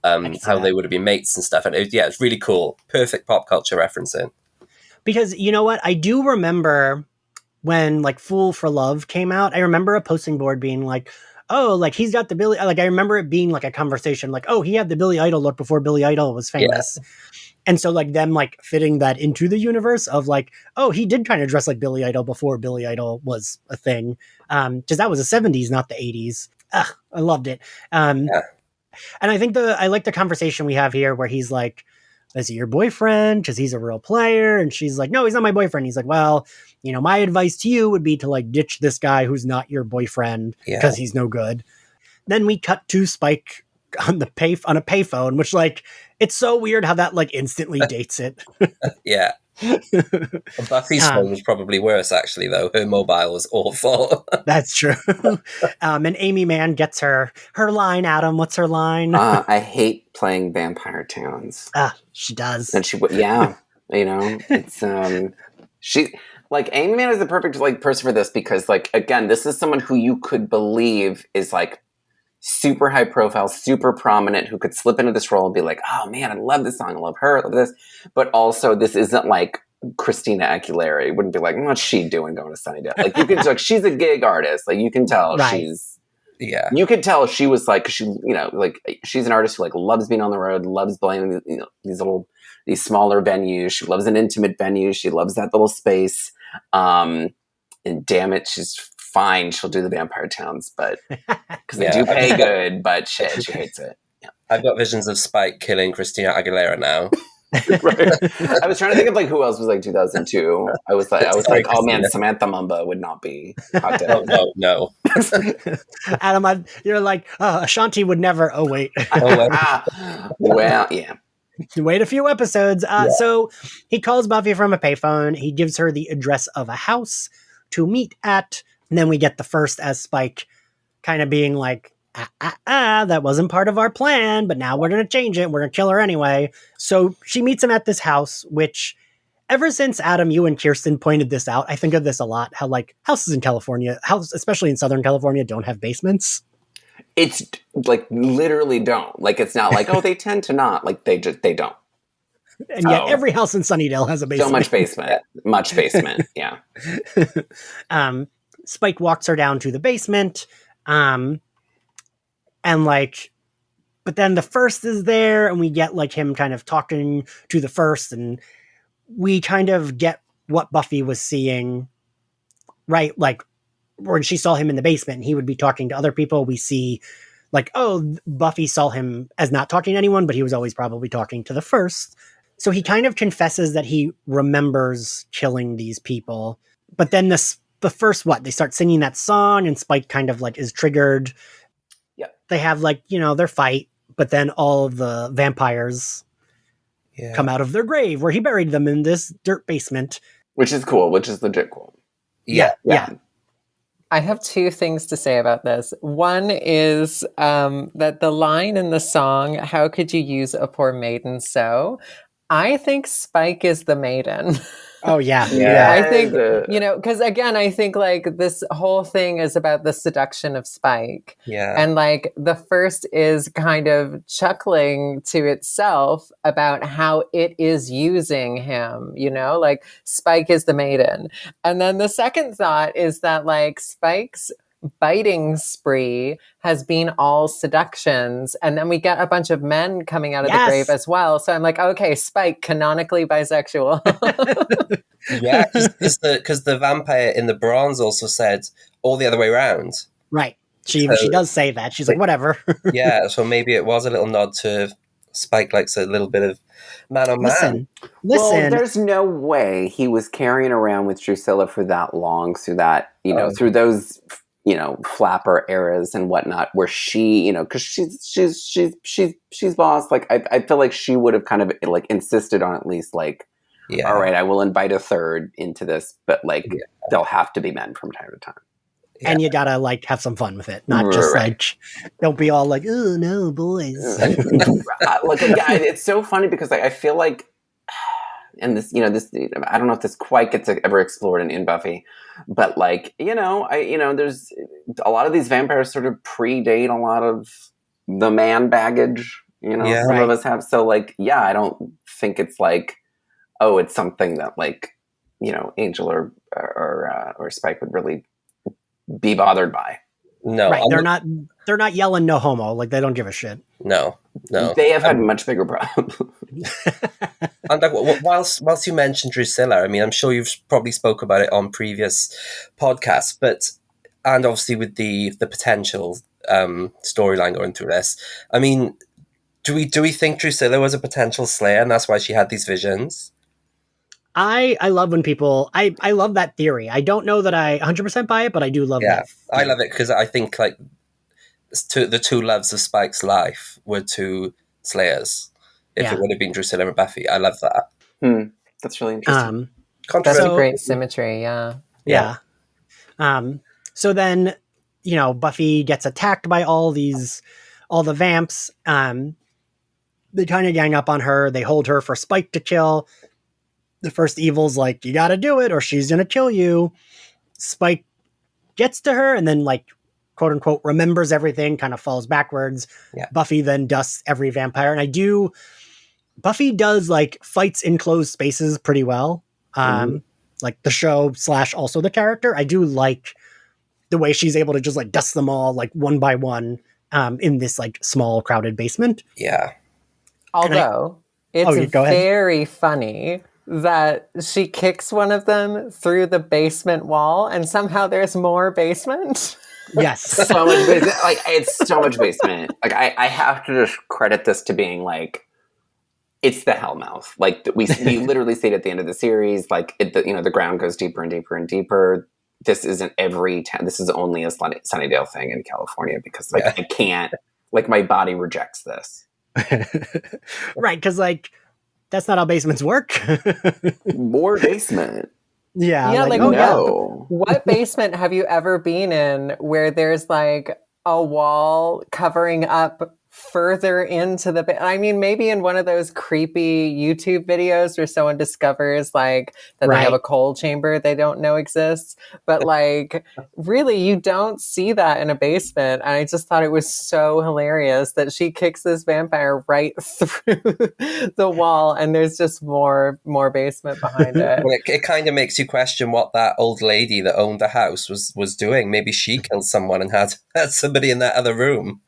Speaker 3: and how they would have been mates and stuff. And it's really cool. Perfect pop culture referencing. Because
Speaker 1: you know what? I do remember when like Fool for Love came out, I remember a posting board being like, oh, like he's got the Billy, like I remember it being like a conversation like, oh, he had the Billy Idol look before Billy Idol was famous. Yeah. And so like them like fitting that into the universe of like, oh, he did kind of dress like Billy Idol before Billy Idol was a thing. Because that was the 70s, not the 80s. I loved it. And I think I like the conversation we have here where he's like, is he your boyfriend? Because he's a real player. And she's like, no, he's not my boyfriend. He's like, well, you know, my advice to you would be to like ditch this guy who's not your boyfriend because he's no good. Then we cut to Spike on a payphone, which like, it's so weird how that like instantly dates it.
Speaker 3: Yeah. Buffy's phone was probably worse, actually, though. Her mobile was awful.
Speaker 1: That's true. And Aimee Mann gets her line. Adam, what's her line?
Speaker 2: I hate playing Vampire Towns.
Speaker 1: She does.
Speaker 2: And you know, it's she like Aimee Mann is the perfect like person for this because like again, this is someone who you could believe is like super high profile, super prominent, who could slip into this role and be like, oh man, I love this song, I love her, I love this. But also this isn't like Christina Aguilera. It wouldn't be like, what's she doing going to Sunnydale? Like you can like she's a gig artist. Like you can tell you could tell she was like, cause she, you know, like she's an artist who like loves being on the road, loves playing, you know, these smaller venues. She loves an intimate venue. She loves that little space. And damn it, she's fine. She'll do the Vampire Towns, but because they do pay good, but shit, she hates it. Yeah.
Speaker 3: I've got visions of Spike killing Christina Aguilera now.
Speaker 2: Right. I was trying to think of like who else was like 2002. I was like, oh man, Samantha Mumba would not be hot dead.
Speaker 3: No.
Speaker 1: Adam, you're like, Ashanti would never. Oh wait.
Speaker 2: Well, yeah.
Speaker 1: Wait a few episodes. So he calls Buffy from a payphone. He gives her the address of a house to meet at. And then we get the first as Spike kind of being like, that wasn't part of our plan, but now we're going to change it. We're going to kill her anyway. So she meets him at this house, which ever since Adam, you and Kirsten pointed this out, I think of this a lot, how like houses in California, especially in Southern California, don't have basements.
Speaker 2: It's like literally don't. Like it's not like, oh, they tend to not. Like they don't.
Speaker 1: And yet every house in Sunnydale has a basement.
Speaker 2: So much basement. Much basement. Yeah.
Speaker 1: Spike walks her down to the basement. And like, but then the first is there and we get like him kind of talking to the first and we kind of get what Buffy was seeing, right? Like when she saw him in the basement and he would be talking to other people, we see like, oh, Buffy saw him as not talking to anyone, but he was always probably talking to the first. So he kind of confesses that he remembers killing these people. But then the first, they start singing that song and Spike kind of like is triggered.
Speaker 2: Yeah.
Speaker 1: They have like, you know, their fight, but then all of the vampires come out of their grave where he buried them in this dirt basement.
Speaker 2: Which is cool, which is legit cool.
Speaker 1: Yeah.
Speaker 4: I have two things to say about this. One is that the line in the song, "How could you use a poor maiden so?" I think Spike is the maiden.
Speaker 1: Oh, yeah.
Speaker 4: I think, because again, I think like this whole thing is about the seduction of Spike.
Speaker 3: Yeah.
Speaker 4: And like the first is kind of chuckling to itself about how it is using him, like Spike is the maiden. And then the second thought is that like Spike's biting spree has been all seductions, and then we get a bunch of men coming out of the grave as well. So I'm like, okay, Spike canonically bisexual.
Speaker 3: Yeah, because the vampire in the bronze also said all the other way around.
Speaker 1: Right. She does say that. She's like, whatever.
Speaker 3: Yeah, so maybe it was a little nod to Spike likes a little bit of man on man.
Speaker 2: Well, there's no way he was carrying around with Drusilla for that long through that, through those flapper eras and whatnot, where she, because she's boss. Like I feel like she would have kind of like insisted on at least like, all right, I will invite a third into this, but like they'll have to be men from time to time.
Speaker 1: Yeah. And you gotta like have some fun with it, not just like don't be all like, oh no, boys.
Speaker 2: Like a guy, it's so funny because like I feel like, and this, I don't know if this quite gets ever explored in Buffy, but like, there's a lot of these vampires sort of predate a lot of the man baggage, some of us have. So like, I don't think it's like, oh, it's something that like, Angel or Spike would really be bothered by.
Speaker 3: No,
Speaker 1: right. They're not yelling no homo. Like they don't give a shit.
Speaker 3: No.
Speaker 2: They have had much bigger problems.
Speaker 3: And like, whilst you mentioned Drusilla, I mean, I'm sure you've probably spoke about it on previous podcasts, and obviously with the potential storyline going through this, I mean, do we think Drusilla was a potential Slayer and that's why she had these visions?
Speaker 1: I love when people I love that theory. I don't know that I 100% buy it, but I do love that.
Speaker 3: I love it because I think like the two loves of Spike's life were two Slayers. If it would have been Drusilla and Buffy, I love that.
Speaker 2: That's really interesting.
Speaker 4: That's a great symmetry. Yeah.
Speaker 1: So then, Buffy gets attacked by all the vamps. They kind of gang up on her. They hold her for Spike to kill. The first evil's like, you gotta do it or she's gonna kill you. Spike gets to her and then like, quote unquote, remembers everything, kind of falls backwards. Yeah. Buffy then dusts every vampire. And Buffy does like fights in closed spaces pretty well. Like the show / also the character. I do like the way she's able to just like dust them all like one by one in this like small crowded basement.
Speaker 3: Yeah.
Speaker 4: Although it's very funny that she kicks one of them through the basement wall and somehow there's more basement.
Speaker 1: Yes.
Speaker 2: So much basement. Like it's so much basement. Like I have to just credit this to being like, it's the Hellmouth. Like we literally say it at the end of the series, like the ground goes deeper and deeper and deeper. This isn't every town. This is only a Sunnydale thing in California because like I can't, like my body rejects this.
Speaker 1: Right. Because like, that's not how basements work.
Speaker 2: More basement.
Speaker 1: Yeah.
Speaker 4: What basement have you ever been in where there's like a wall covering up further into the I mean, maybe in one of those creepy YouTube videos where someone discovers like that they have a coal chamber they don't know exists, but like really you don't see that in a basement. And I just thought it was so hilarious that she kicks this vampire right through the wall and there's just more basement behind it.
Speaker 3: Well, it kind of makes you question what that old lady that owned the house was doing. Maybe she killed someone and had somebody in that other room.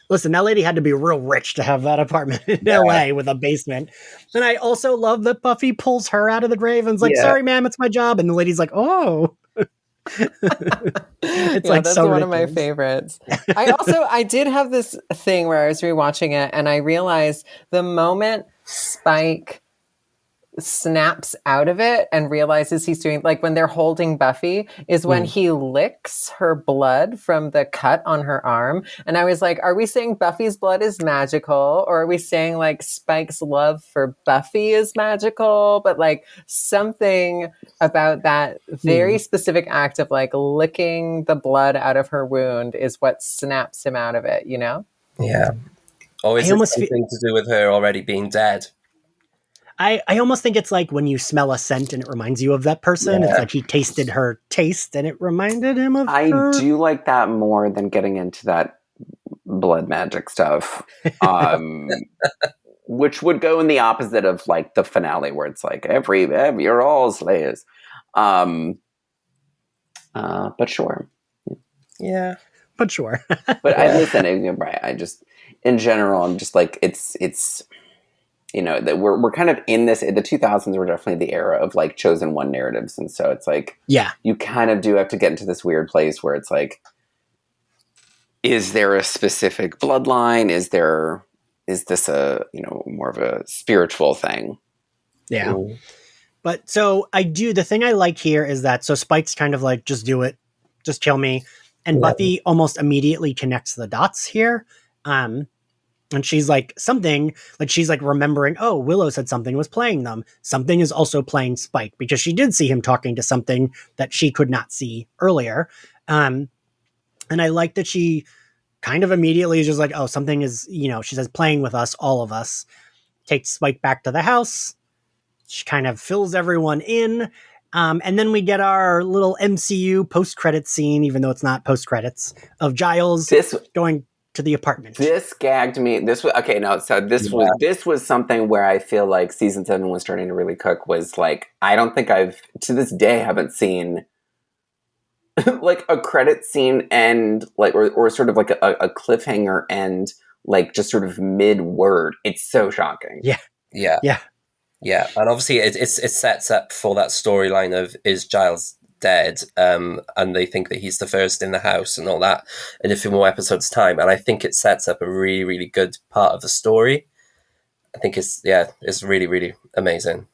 Speaker 1: Listen, that lady had to be real rich to have that apartment in LA with a basement. And I also love that Buffy pulls her out of the grave and is like, sorry, ma'am, it's my job. And the lady's like, oh. It's like
Speaker 4: that's
Speaker 1: so
Speaker 4: one
Speaker 1: ridiculous.
Speaker 4: Of my favorites. I did have this thing where I was rewatching it and I realized the moment Spike snaps out of it and realizes he's doing, like when they're holding Buffy, is when he licks her blood from the cut on her arm. And I was like, are we saying Buffy's blood is magical? Or are we saying like Spike's love for Buffy is magical? But like something about that very specific act of like licking the blood out of her wound is what snaps him out of it, you know?
Speaker 3: Yeah. Or is it something to do with her already being dead?
Speaker 1: I almost think it's like when you smell a scent and it reminds you of that person. It's like he tasted her taste and it reminded him of her.
Speaker 2: I do like that more than getting into that blood magic stuff. Which would go in the opposite of like the finale where it's like you're all Slayers. But sure.
Speaker 1: Yeah. But sure.
Speaker 2: But I listen, right. I just in general I'm just like it's you know, that we're kind of in this, the 2000s were definitely the era of like chosen one narratives. And so it's like, you kind of do have to get into this weird place where it's like, is there a specific bloodline? Is this a, you know, more of a spiritual thing?
Speaker 1: Yeah. Ooh. But so the thing I like here is that, so Spike's kind of like, just do it, just kill me. And Buffy almost immediately connects the dots here. And she's like she's like remembering, oh, Willow said something was playing them. Something is also playing Spike because she did see him talking to something that she could not see earlier. And I like that she kind of immediately is just like, oh, something is, you know, she says playing with us, all of us. Takes Spike back to the house. She kind of fills everyone in. And then we get our little MCU post-credits scene, even though it's not post-credits, of Giles going to the apartment.
Speaker 2: This gagged me. This was something where I feel like season 7 was starting to really cook. Was like, I don't think I've to this day haven't seen like a credit scene end like or sort of like a cliffhanger end like just sort of mid word. It's so shocking.
Speaker 3: Yeah. And obviously it sets up for that storyline of, is Giles dead, and they think that he's the first in the house and all that in a few more episodes time, and I think it sets up a really, really good part of the story. I think it's really, really amazing.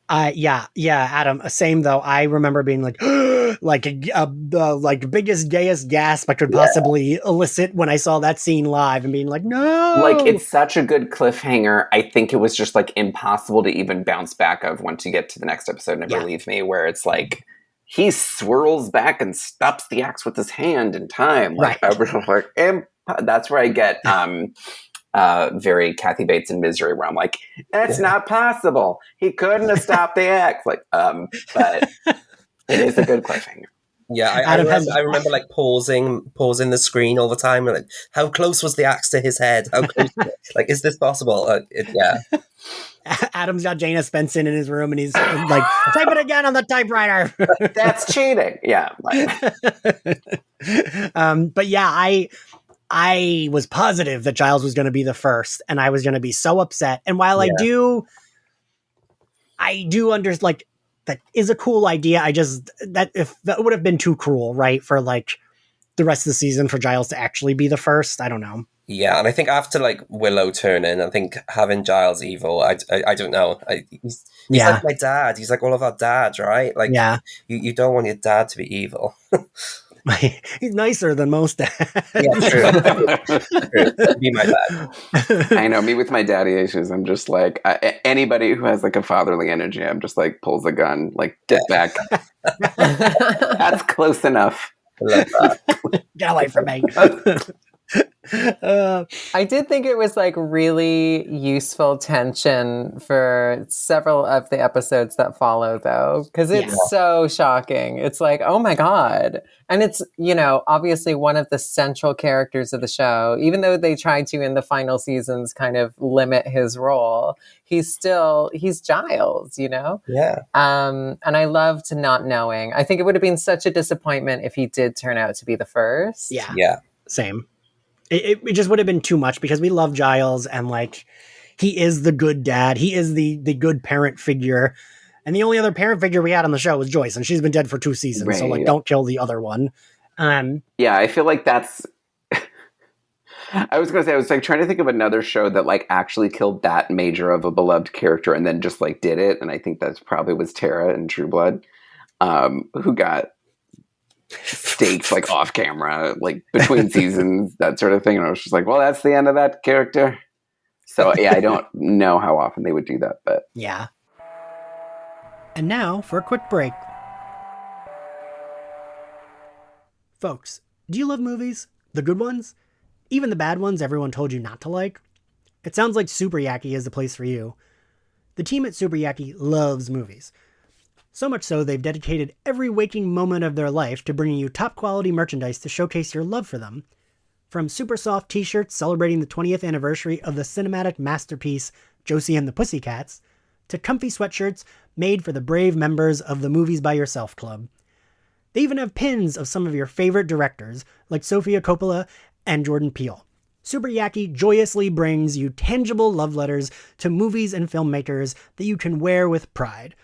Speaker 1: Adam, same though. I remember being like like the like biggest gayest gasp I could possibly elicit when I saw that scene live and being like, no,
Speaker 2: like it's such a good cliffhanger. I think it was just like impossible to even bounce back of once you get to the next episode. Never Leave Me, where it's like he swirls back and stops the axe with his hand in time. Like, that's where I get very Kathy Bates in Misery, where I'm like, that's not possible. He couldn't have stopped the axe. Like, but it is a good cliffhanger.
Speaker 3: Yeah, I remember like pausing the screen all the time. Like, how close was the axe to his head? How close? Like, is this possible?
Speaker 1: Adam's got Jana Spenson in his room, and he's like, type it again on the typewriter.
Speaker 2: That's cheating. Yeah.
Speaker 1: But yeah, I was positive that Giles was going to be the first, and I was going to be so upset. And while I do understand, like, that is a cool idea. That would have been too cruel, right? For like the rest of the season for Giles to actually be the first. I don't know.
Speaker 3: Yeah, and I think after like Willow turning, I think having Giles evil, I don't know. He's like my dad. He's like all of our dads, right? Like, you don't want your dad to be evil.
Speaker 1: He's nicer than most dads.
Speaker 3: Yeah, true. Be my dad.
Speaker 2: I know, me with my daddy issues, I'm just like, anybody who has like a fatherly energy, I'm just like, pulls a gun, like, get back. That's close enough.
Speaker 1: Get away from me.
Speaker 4: I did think it was like really useful tension for several of the episodes that follow, though, because it's so shocking. It's like, oh my God. And it's, you know, obviously one of the central characters of the show, even though they tried to in the final seasons kind of limit his role, he's Giles, you know?
Speaker 3: Yeah.
Speaker 4: And I loved not knowing. I think it would have been such a disappointment if he did turn out to be the first.
Speaker 1: Yeah. Same. It just would have been too much because we love Giles and like he is the good dad. He is the good parent figure. And the only other parent figure we had on the show was Joyce, and she's been dead for 2 seasons. Right, so like don't kill the other one.
Speaker 2: Yeah, I feel like that's I was going to say, I was like trying to think of another show that like actually killed that major of a beloved character and then just like did it. And I think that probably was Tara in True Blood, who got staked like off camera, like between seasons, that sort of thing. And I was just like, well, that's the end of that character. So yeah, I don't know how often they would do that, but
Speaker 1: yeah. And now for a quick break. Folks, do you love movies? The good ones? Even the bad ones everyone told you not to like? It sounds like Super Yaki is the place for you. The team at Super Yaki loves movies. So much so they've dedicated every waking moment of their life to bringing you top quality merchandise to showcase your love for them. From super soft t-shirts celebrating the 20th anniversary of the cinematic masterpiece Josie and the Pussycats, to comfy sweatshirts made for the brave members of the Movies by Yourself Club. They even have pins of some of your favorite directors, like Sofia Coppola and Jordan Peele. Super Yaki joyously brings you tangible love letters to movies and filmmakers that you can wear with pride.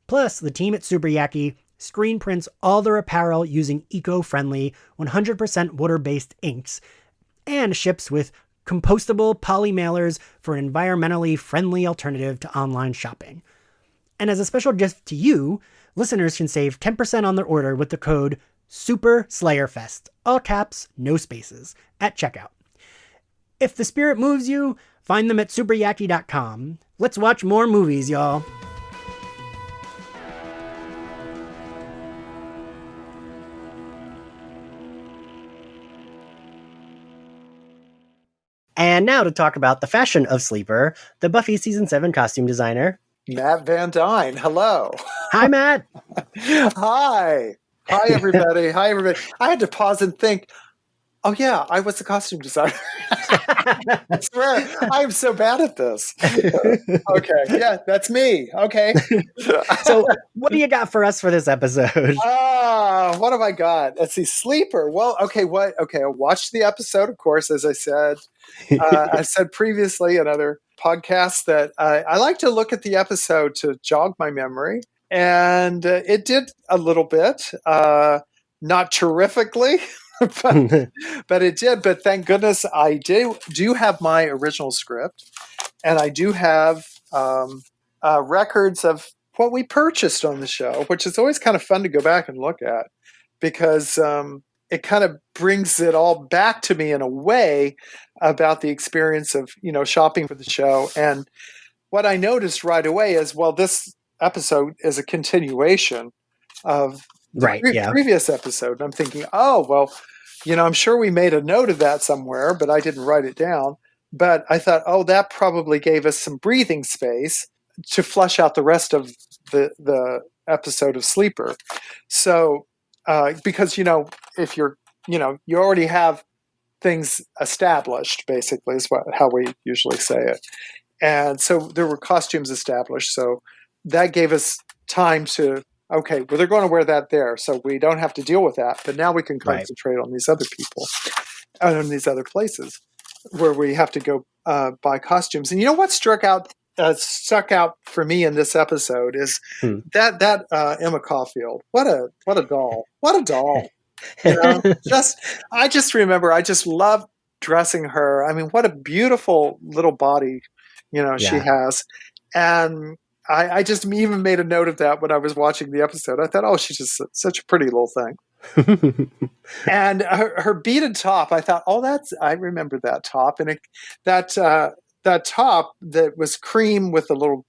Speaker 1: Plus, the team at Super Yaki screen prints all their apparel using eco-friendly, 100% water-based inks, and ships with compostable poly mailers for an environmentally friendly alternative to online shopping. And as a special gift to you, listeners can save 10% on their order with the code SUPERSlayerFest, all caps, no spaces, at checkout. If the spirit moves you, find them at superyaki.com. Let's watch more movies, y'all. And now to talk about the fashion of Sleeper, the Buffy Season 7 costume designer,
Speaker 5: Matt Van Dyne. Hello.
Speaker 1: Hi, Matt.
Speaker 5: Hi. Hi, everybody. Hi, everybody. I had to pause and think, oh, yeah, I was the costume designer. I swear, I am so bad at this. Okay. Yeah, that's me. Okay.
Speaker 1: So what do you got for us for this episode?
Speaker 5: What have I got? Let's see. Sleeper. Well, okay. Okay. I watched the episode, of course, as I said. I said previously in other podcasts that I like to look at the episode to jog my memory. And it did a little bit, not terrifically, but it did. But thank goodness I do have my original script, and I do have records of what we purchased on the show, which is always kind of fun to go back and look at, because it kind of brings it all back to me in a way about the experience of, shopping for the show. And what I noticed right away is, well, this episode is a continuation of the previous episode. And I'm thinking, oh, well, I'm sure we made a note of that somewhere, but I didn't write it down. But I thought, oh, that probably gave us some breathing space to flush out the rest of the episode of Sleeper. So, because, if you're, you already have things established, basically, is how we usually say it. And so there were costumes established. So that gave us time to, okay, well, they're going to wear that there. So we don't have to deal with that. But now we can concentrate on these other people and on these other places where we have to go buy costumes. And what stuck out for me in this episode is that Emma Caulfield. What a doll. What a doll. I just remember, I just loved dressing her. I mean, what a beautiful little body, she has. And I just even made a note of that when I was watching the episode. I thought, oh, she's just such a pretty little thing. And her beaded top, I thought, oh, I remember that top. And that top that was cream with the little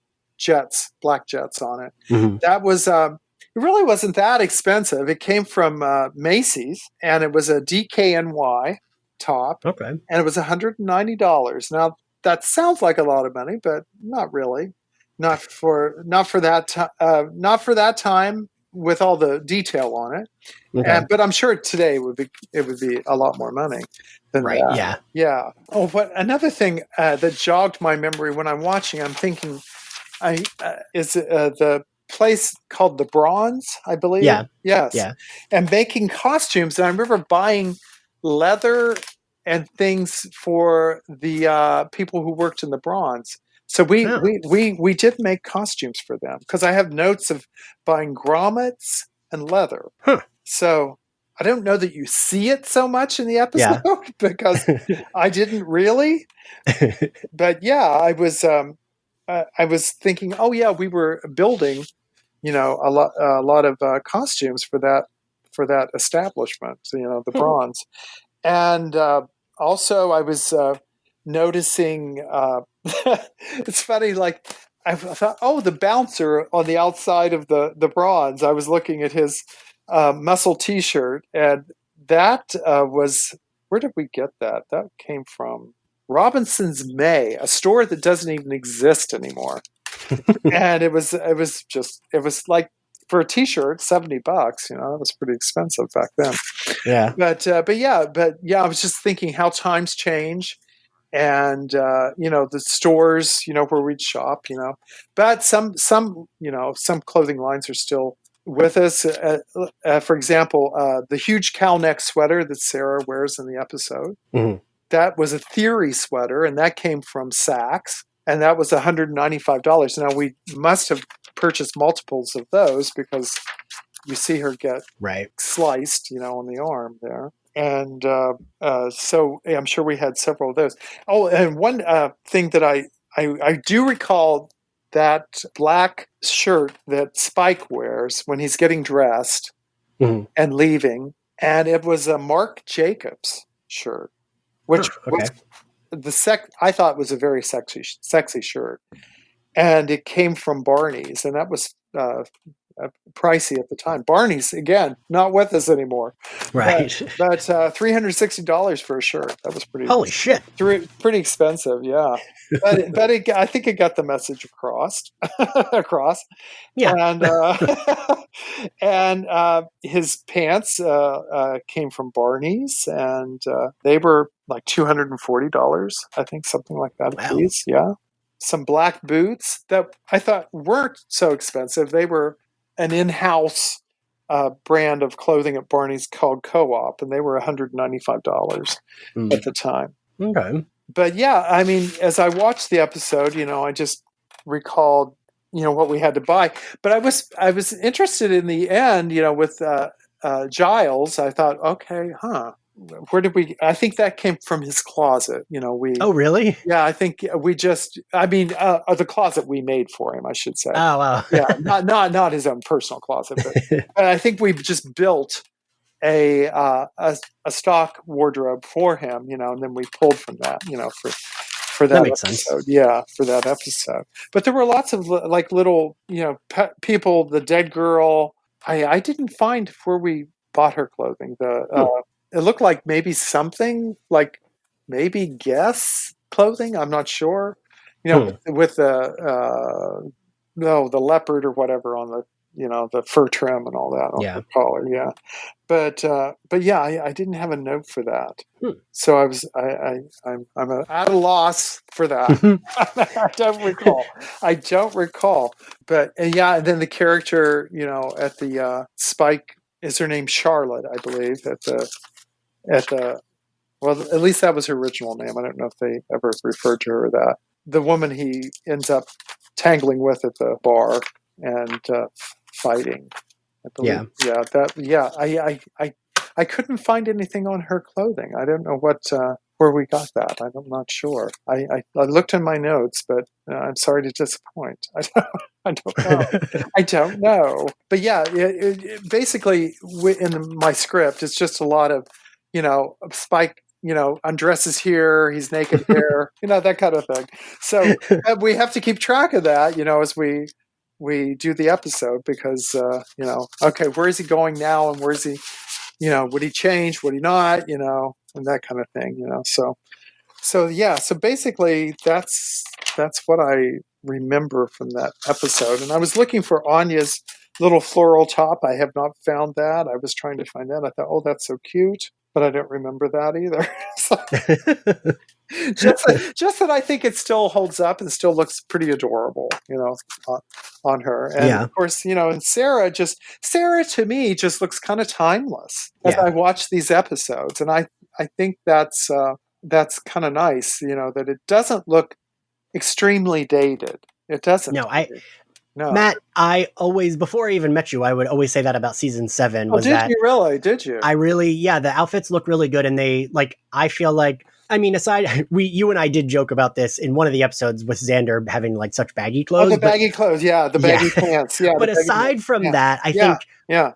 Speaker 5: black jets on it. Mm-hmm. That was, it really wasn't that expensive. It came from Macy's, and it was a DKNY top. Okay. And it was $190. Now, that sounds like a lot of money, but not really. Not for that time with all the detail on it. Okay. But I'm sure today it would be a lot more money than that. Yeah. Yeah. Oh, but another thing that jogged my memory when I'm watching, I'm thinking, is the place called the Bronze, I believe. Yeah. Yes. Yeah. And making costumes. And I remember buying leather and things for the people who worked in the Bronze. So we did make costumes for them, because I have notes of buying grommets and leather. Huh. So I don't know that you see it so much in the episode because I didn't really. But yeah, I was thinking, oh yeah, we were building, a lot of costumes for that establishment, the Bronze, and also I was noticing. It's funny, like I thought, oh, the bouncer on the outside of the Bronze. I was looking at his muscle T-shirt, and that was, where did we get that? That came from Robinson's May, a store that doesn't even exist anymore. And it was like, for a T-shirt, $70. That was pretty expensive back then.
Speaker 1: Yeah.
Speaker 5: But I was just thinking how times change, and the stores, where we'd shop, but some clothing lines are still with us. For example, the huge cow neck sweater that Sarah wears in the episode.
Speaker 1: Mm-hmm.
Speaker 5: That was a Theory sweater, and that came from Saks, and that was $195. Now, we must have purchased multiples of those because you see her get sliced, on the arm there. And so I'm sure we had several of those. Oh, and one thing that I do recall, that black shirt that Spike wears when he's getting dressed and leaving, and it was a Marc Jacobs shirt, which was I thought was a very sexy shirt, and it came from Barney's, and that was pricey at the time. Barney's, again, not with us anymore.
Speaker 1: Right.
Speaker 5: But $360 for a shirt. That was pretty.
Speaker 1: Holy shit.
Speaker 5: Pretty expensive, yeah. But I think it got the message across. Yeah. And his pants came from Barney's, and they were like $240, I think, something like that a piece. Yeah. Some black boots that I thought weren't so expensive. They were an in-house brand of clothing at Barney's called Co-op, and they were $195 at the time.
Speaker 1: Okay.
Speaker 5: But yeah, I mean, as I watched the episode, I just recalled, what we had to buy. But I was interested in the end, with Giles. I thought, okay, where did I think that came from his closet.
Speaker 1: Oh, really?
Speaker 5: Yeah, I think the closet we made for him, I should say.
Speaker 1: Oh, wow.
Speaker 5: Yeah, not his own personal closet, but I think we just built a stock wardrobe for him, and then we pulled from that, for that
Speaker 1: makes
Speaker 5: episode.
Speaker 1: sense.
Speaker 5: Yeah, for that episode. But there were lots of like little, people. The dead girl. I didn't find where we bought her clothing. It looked like maybe something like maybe Guess clothing. I'm not sure. With the leopard or whatever on the the fur trim and all that on the collar. Yeah, but yeah, I didn't have a note for that. So I'm at a loss for that. I don't recall. But yeah, and then the character, at the Spike, is her name Charlotte, I believe, at the well, at least that was her original name. I don't know if they ever referred to her as that. The woman he ends up tangling with at the bar and fighting, I believe. I couldn't find anything on her clothing. I don't know where we got that. I'm not sure. I looked in my notes, but I'm sorry to disappoint. I don't know. I don't know. But yeah, basically in my script, it's just a lot of, Spike, undresses here, he's naked there, that kind of thing. So we have to keep track of that, as we do the episode, because, okay, where is he going now, and where is he, would he change, would he not, and that kind of thing, So yeah, so basically that's what I remember from that episode. And I was looking for Anya's little floral top. I have not found that. I was trying to find that. I thought, oh, that's so cute, but I don't remember that either. just that I think it still holds up and still looks pretty adorable, on her. And of course, and Sarah to me just looks kind of timeless as I watch these episodes. And I think that's kind of nice, that it doesn't look extremely dated. It doesn't.
Speaker 1: No,
Speaker 5: no.
Speaker 1: Matt, I always, before I even met you, I would always say that about season 7 was
Speaker 5: did
Speaker 1: that
Speaker 5: you really? Did you?
Speaker 1: I really, the outfits look really good. And they like, I feel like, I mean, aside, you and I did joke about this in one of the episodes with Xander having like such baggy clothes.
Speaker 5: The baggy clothes. Yeah. The baggy pants. Yeah.
Speaker 1: But aside from that, I think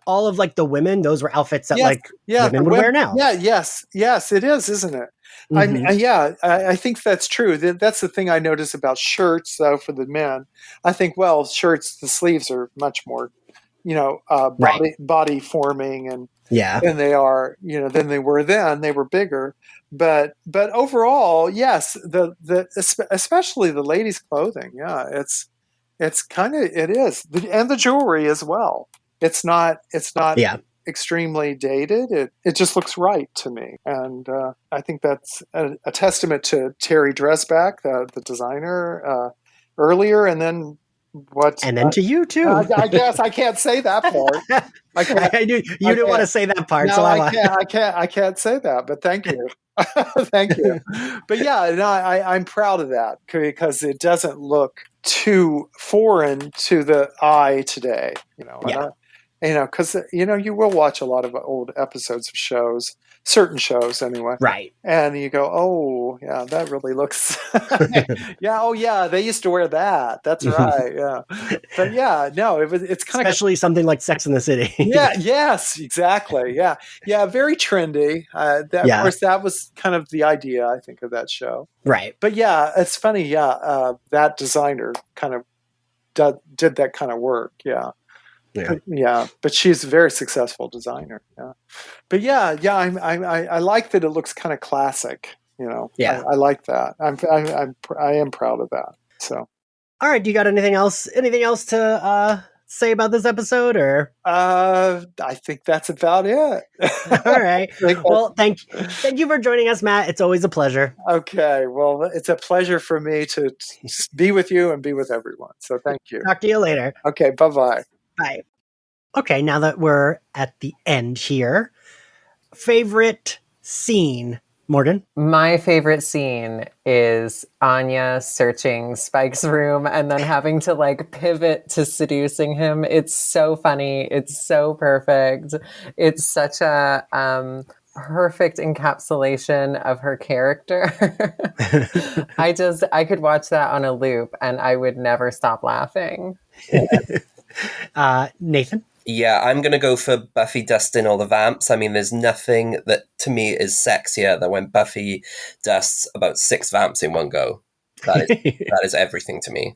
Speaker 1: all of like the women, those were outfits that women would wear now.
Speaker 5: Yeah. Yes, it is, isn't it?
Speaker 1: Mm-hmm.
Speaker 5: I think that's true. That's the thing I notice about shirts, though, for the men. I think, shirts, the sleeves are much more, body forming and than they are, than they were then. They were bigger, but overall, yes, the especially the ladies' clothing, it's kind of it is, and the jewelry as well. It's not extremely dated. It just looks right to me, and I think that's a testament to Terry Dresbach, the designer, earlier, and then
Speaker 1: to you too.
Speaker 5: I guess I can't say that part.
Speaker 1: I knew you didn't want to say that part.
Speaker 5: No,
Speaker 1: so
Speaker 5: I can't say that. But thank you, thank you. But I'm proud of that because it doesn't look too foreign to the eye today. Because you will watch a lot of old episodes of shows, certain shows anyway,
Speaker 1: right?
Speaker 5: And you go, oh yeah, that really looks, they used to wear that. That's right, yeah. But it's kind
Speaker 1: especially something like Sex in the City.
Speaker 5: Yes, exactly, yeah, very trendy. Of course, that was kind of the idea, I think, of that show,
Speaker 1: right?
Speaker 5: But it's funny, that designer kind of did that kind of work, but she's a very successful designer. But I like that it looks kind of classic. I like that. I am proud of that. So,
Speaker 1: all right. Do you got anything else? Anything else to say about this episode, or?
Speaker 5: I think that's about it.
Speaker 1: All right. Well, thank you for joining us, Matt. It's always a pleasure.
Speaker 5: Okay. Well, it's a pleasure for me to be with you and be with everyone. So thank you.
Speaker 1: Talk to you later.
Speaker 5: Okay. Bye-bye.
Speaker 1: Bye. Okay, now that we're at the end here, favorite scene, Morgan?
Speaker 4: My favorite scene is Anya searching Spike's room and then having to like pivot to seducing him. It's so funny. It's so perfect. It's such a perfect encapsulation of her character. I could watch that on a loop and I would never stop laughing.
Speaker 1: Nathan?
Speaker 3: Yeah, I'm going to go for Buffy dusting all the vamps. I mean, there's nothing that, to me, is sexier than when Buffy dusts about 6 vamps in one go. That is everything to me.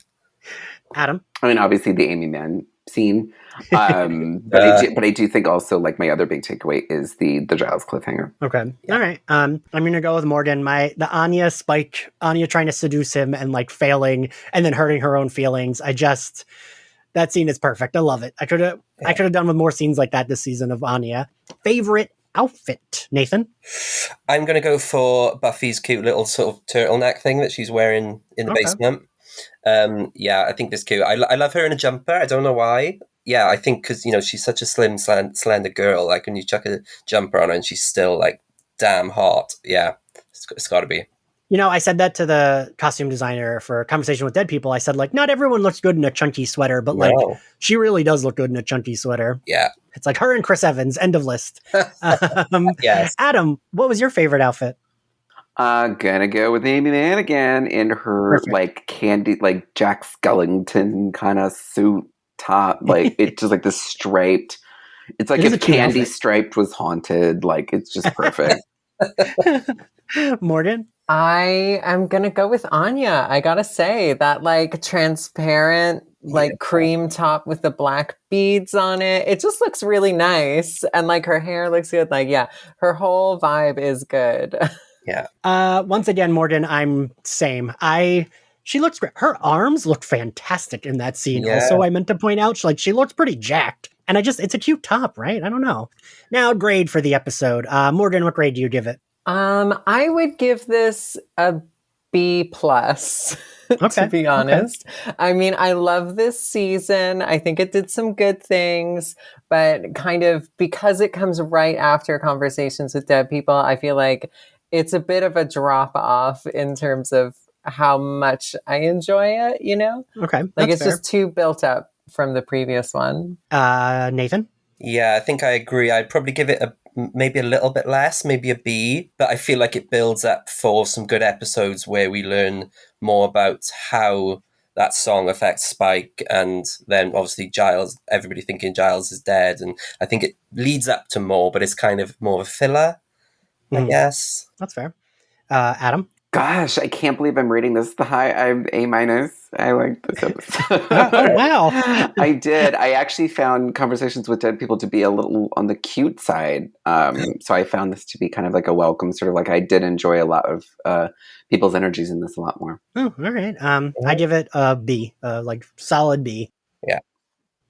Speaker 1: Adam?
Speaker 2: I mean, obviously the Aimee Mann scene. But I do think also, like, my other big takeaway is the Giles cliffhanger.
Speaker 1: Okay. Yeah. All right. I'm going to go with Morgan. The Anya trying to seduce him and, like, failing and then hurting her own feelings. That scene is perfect. I love it. I could have done with more scenes like that this season of Anya. Favorite outfit, Nathan?
Speaker 3: I'm going to go for Buffy's cute little sort of turtleneck thing that she's wearing in the basement. I think this cute. I love her in a jumper. I don't know why. Yeah, I think because, she's such a slim, slender girl. Like, when you chuck a jumper on her and she's still, like, damn hot. Yeah, it's got to be.
Speaker 1: I said that to the costume designer for Conversation with Dead People. I said, like, not everyone looks good in a chunky sweater, but like, she really does look good in a chunky sweater.
Speaker 3: Yeah.
Speaker 1: It's like her and Chris Evans, end of list.
Speaker 3: Yes.
Speaker 1: Adam, what was your favorite outfit?
Speaker 2: Gonna go with Aimee Mann again in her like candy, like Jack Skellington kind of suit top. Like, it's just like the striped. It's like if Candy Striped was haunted. Like, it's just perfect.
Speaker 1: Morgan?
Speaker 4: I am going to go with Anya. I got to say that like transparent, like cream top with the black beads on it. It just looks really nice. And like her hair looks good. Like, her whole vibe is good.
Speaker 3: Yeah.
Speaker 1: Once again, Morgan, I'm same. She looks great. Her arms look fantastic in that scene. Yeah. Also, I meant to point out, she looks pretty jacked. And it's a cute top, right? I don't know. Now, grade for the episode. Morgan, what grade do you give it?
Speaker 4: I would give this a B+, to be honest. Okay. I mean, I love this season. I think it did some good things, but kind of because it comes right after Conversations with Dead People, I feel like it's a bit of a drop off in terms of how much I enjoy it,
Speaker 1: Okay.
Speaker 4: Like, it's fair. Just too built up from the previous one.
Speaker 1: Nathan?
Speaker 3: Yeah, I think I agree. I'd probably give it maybe a little bit less, maybe a B, but I feel like it builds up for some good episodes where we learn more about how that song affects Spike, and then obviously Giles, everybody thinking Giles is dead, and I think it leads up to more, but it's kind of more of a filler, I guess.
Speaker 1: That's fair. Adam?
Speaker 2: Gosh, I can't believe I'm rating this high. I'm A-. I liked this episode.
Speaker 1: Oh, wow.
Speaker 2: I did. I actually found Conversations with Dead People to be a little on the cute side. So I found this to be kind of like a welcome, sort of like I did enjoy a lot of people's energies in this a lot more.
Speaker 1: Oh, all right. I give it a B, like solid B.
Speaker 3: Yeah.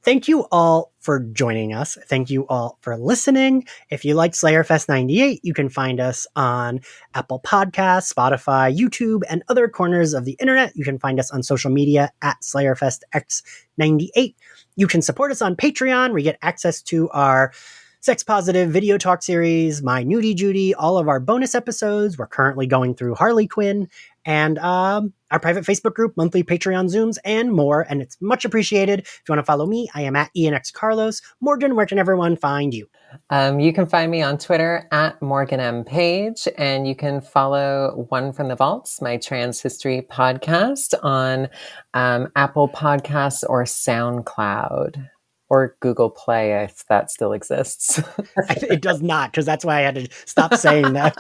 Speaker 1: Thank you all for joining us. Thank you all for listening. If you liked Slayerfest 98, you can find us on Apple Podcasts, Spotify, YouTube, and other corners of the internet. You can find us on social media at SlayerFestX98. You can support us on Patreon, where you get access to our sex positive video talk series, My Nudie Judy, all of our bonus episodes. We're currently going through Harley Quinn, and our private Facebook group, monthly Patreon Zooms, and more. And it's much appreciated. If you want to follow me, I am at ENX Carlos. Morgan, where can everyone find you?
Speaker 4: You can find me on Twitter at Morgan M. Page, and you can follow One from the Vaults, my trans history podcast, on Apple Podcasts or SoundCloud. Or Google Play, if that still exists.
Speaker 1: It does not, because that's why I had to stop saying that.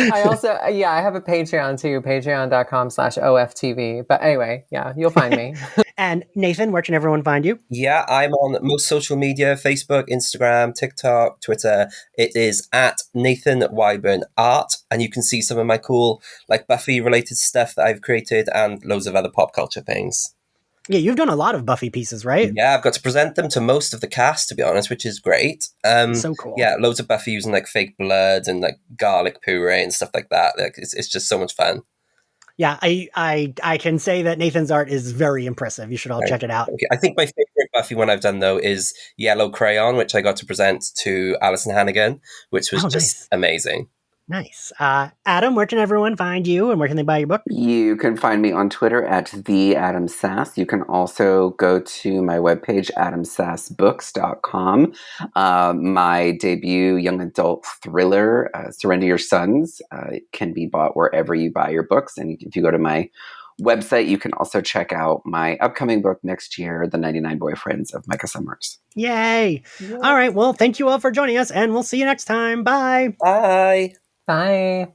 Speaker 4: I also, I have a Patreon too, patreon.com/OFTV. But anyway, yeah, you'll find me.
Speaker 1: And Nathan, where can everyone find you?
Speaker 3: Yeah, I'm on most social media, Facebook, Instagram, TikTok, Twitter. It is at Nathan Wyburn Art, and you can see some of my cool, like Buffy related stuff that I've created and loads of other pop culture things.
Speaker 1: Yeah, you've done a lot of Buffy pieces, right?
Speaker 3: Yeah, I've got to present them to most of the cast, to be honest, which is great.
Speaker 1: So cool.
Speaker 3: Yeah, loads of Buffy using like fake blood and like garlic puree and stuff like that. Like, it's just so much fun.
Speaker 1: Yeah, I can say that Nathan's art is very impressive. You should all check it out.
Speaker 3: Okay. I think my favorite Buffy one I've done, though, is Yellow Crayon, which I got to present to Alison Hannigan, which was just amazing.
Speaker 1: Nice. Adam, where can everyone find you, and where can they buy your book?
Speaker 2: You can find me on Twitter at @TheAdamSass. You can also go to my webpage, adamsassbooks.com. My debut young adult thriller, Surrender Your Sons, can be bought wherever you buy your books. And if you go to my website, you can also check out my upcoming book next year, The 99 Boyfriends of Micah Summers.
Speaker 1: Yay. All right. Well, thank you all for joining us, and we'll see you next time. Bye.
Speaker 3: Bye.
Speaker 4: Bye.